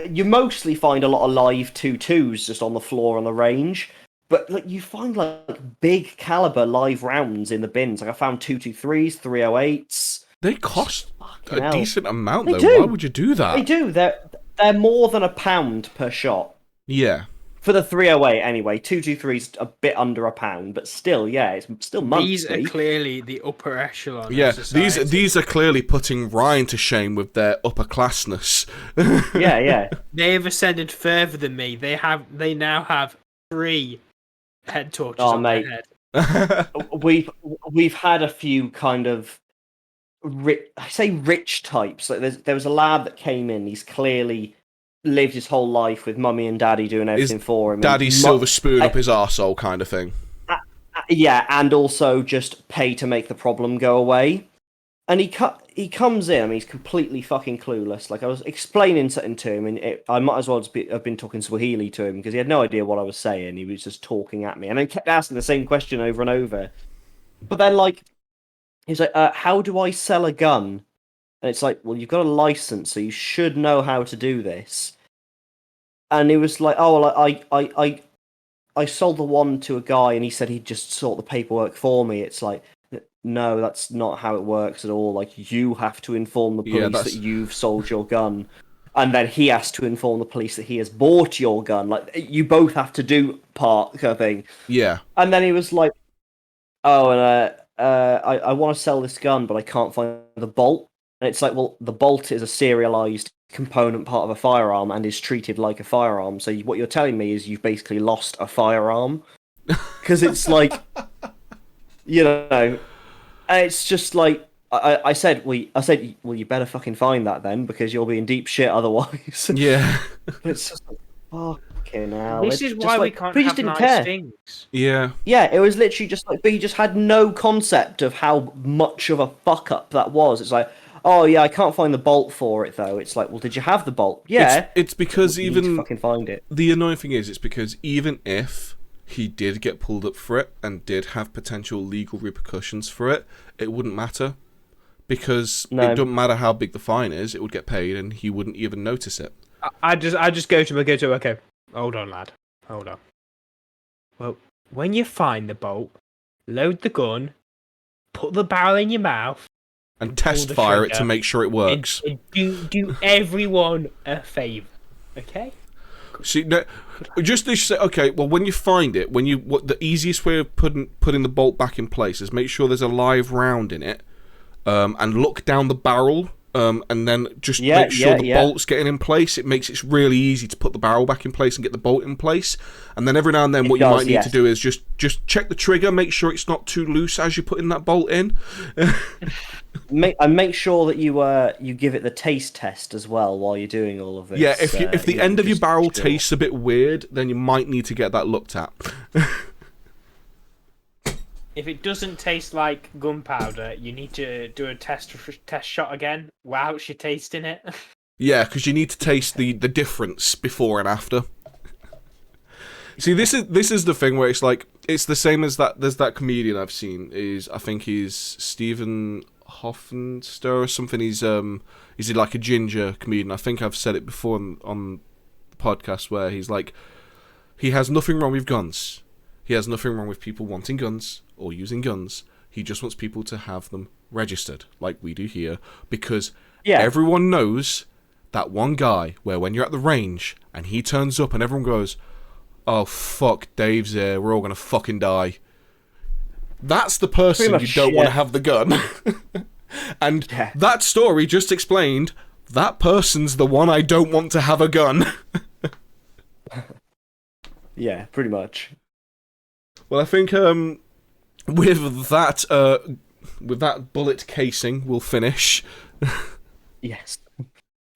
you mostly find a lot of live 2.2s just on the floor on the range, but like you find like big caliber live rounds in the bins. Like I found 223s, 308s. They cost a decent amount they though. Do. Why would you do that? They do. They're more than £1 per shot. Yeah. For the 308 anyway, 223's a bit under £1, but still, yeah, it's still monthly. These are clearly the upper echelon. Yeah, of society. these are clearly putting Ryan to shame with their upper classness. Yeah. They have ascended further than me. They now have 3 head torches on their head. We've had a few kind of rich types. Like there was a lad that came in. He's clearly lived his whole life with mummy and daddy doing everything for him. Daddy's silver spoon up his arsehole kind of thing. Yeah, and also just pay to make the problem go away. And he comes in, I mean, he's completely fucking clueless. Like, I was explaining something to him, and I might as well have been talking Swahili to him, because he had no idea what I was saying. He was just talking at me, and I kept asking the same question over and over. But then, like, he's like, how do I sell a gun? And it's like, well, you've got a license, so you should know how to do this. And he was like, oh, well, I sold the one to a guy, and he said he'd just sort the paperwork for me. It's like, no, that's not how it works at all. Like, you have to inform the police that you've sold your gun. And then he has to inform the police that he has bought your gun. Like, you both have to do part kind of thing. Yeah. And then he was like, oh, and I want to sell this gun, but I can't find the bolt. And it's like, well, the bolt is a serialized component part of a firearm and is treated like a firearm. So what you're telling me is you've basically lost a firearm. Because it's like, you know, and it's just like, I said, well, you better fucking find that then, because you'll be in deep shit otherwise. Yeah. It's just like, fucking hell. This is why we can't have nice things. Yeah. Yeah, it was literally just like, but he just had no concept of how much of a fuck up that was. It's like, oh yeah, I can't find the bolt for it though. It's like, well, did you have the bolt? Yeah. It's because you even need to fucking find it. The annoying thing is, it's because even if he did get pulled up for it and did have potential legal repercussions for it, it wouldn't matter. Because it doesn't matter how big the fine is, it would get paid and he wouldn't even notice it. I just go to him, okay, hold on, lad. Hold on. Well, when you find the bolt, load the gun, put the barrel in your mouth, and test fire it to make sure it works. And do everyone a favour, okay? See, no, just this. Okay, well, when you find it, the easiest way of putting the bolt back in place is make sure there's a live round in it, and look down the barrel, and then just make sure the bolt's getting in place. It makes it really easy to put the barrel back in place and get the bolt in place. And then every now and then, you might need to do is just check the trigger, make sure it's not too loose as you're putting that bolt in. Make sure that you give it the taste test as well while you're doing all of this. Yeah, if the end of your barrel tastes a bit weird, then you might need to get that looked at. If it doesn't taste like gunpowder, you need to do a test shot again whilst you're tasting it. Yeah, because you need to taste the difference before and after. See, this is the thing where it's like, it's the same as that. There's that comedian I've seen. I think he's Stephen Hoffenster or something. He's like a ginger comedian. I think I've said it before on the podcast, where he's like, he has nothing wrong with guns. He has nothing wrong with people wanting guns or using guns. He just wants people to have them registered, like we do here, because everyone knows that one guy where when you're at the range and he turns up and everyone goes, "Oh fuck, Dave's here, we're all gonna fucking die." That's the person you don't want to have the gun. And that story just explained that person's the one I don't want to have a gun. Yeah, pretty much. Well, I think with that bullet casing, we'll finish. Yes.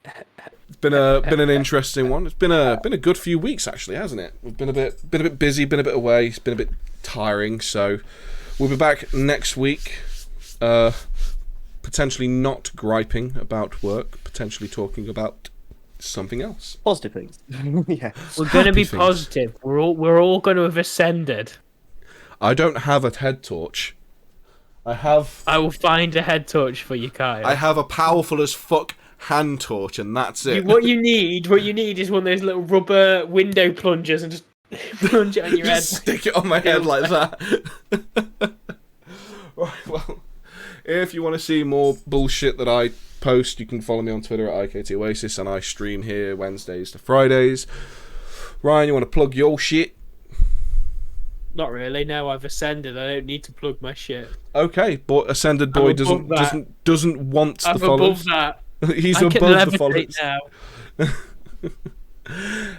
It's been an interesting one. It's been a good few weeks actually, hasn't it? We've been a bit busy, been a bit away. It's been a bit tiring. So we'll be back next week. Potentially not griping about work. Potentially talking about something else. Positive things. Yeah. We're going to be things. positive. We're all going to have ascended. I don't have a head torch. I will find a head torch for you, Kyle. I have a powerful as fuck hand torch, and that's it. What you need is one of those little rubber window plungers, and just plunge it on your head. Just stick it on my head like that. Right, well, if you want to see more bullshit that I post, you can follow me on Twitter at IKTOasis, and I stream here Wednesdays to Fridays. Ryan, you want to plug your shit? Not really. No, I've ascended. I don't need to plug my shit. Okay, but Ascended Boy doesn't want I'm the followers. above that. He's I can above the levitate followers. now.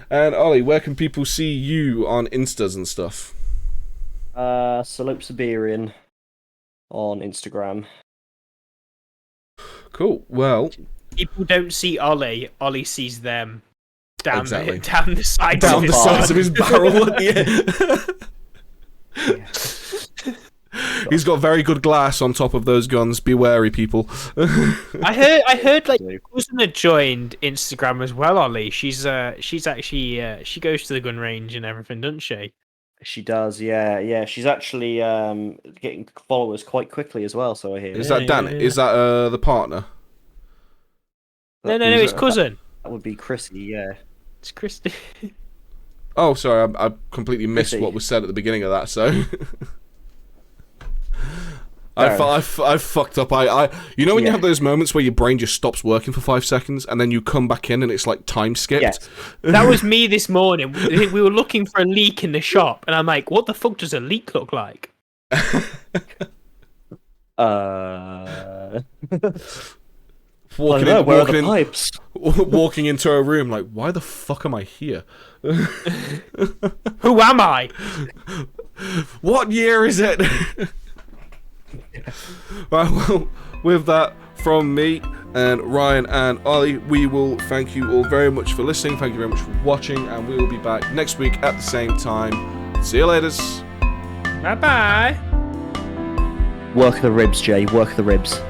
And Ollie, where can people see you on Instas and stuff? Salope Siberian on Instagram. Cool. Well, People don't see Ollie. Ollie sees them. Down Exactly. the sides down of the his sides of his barrel. Yeah. Yeah. He's got very good glass on top of those guns. Be wary, people. I heard like cousin had joined Instagram as well, Ollie. She's actually she goes to the gun range and everything, doesn't she? She does, yeah. She's actually getting followers quite quickly as well, so I hear. Is that Dan? Yeah. Is that the partner? No, it's cousin. That would be Chrissy, yeah. It's Christy. Oh, sorry, I completely missed Chrissy. what was said at the beginning of that. So. I fucked up. You know when you have those moments where your brain just stops working for 5 seconds and then you come back in and it's like time skipped? Yes. That was me this morning. We were looking for a leak in the shop, and I'm like, what the fuck does a leak look like? Walking, I don't know, where are the walking, pipes? walking into a room like, why the fuck am I here? Who am I? What year is it? Right, well, with that from me and Ryan and Ollie, we will thank you all very much for listening. Thank you very much for watching, and we will be back next week at the same time. See you later. Bye bye. Work the ribs, Jay. Work the ribs.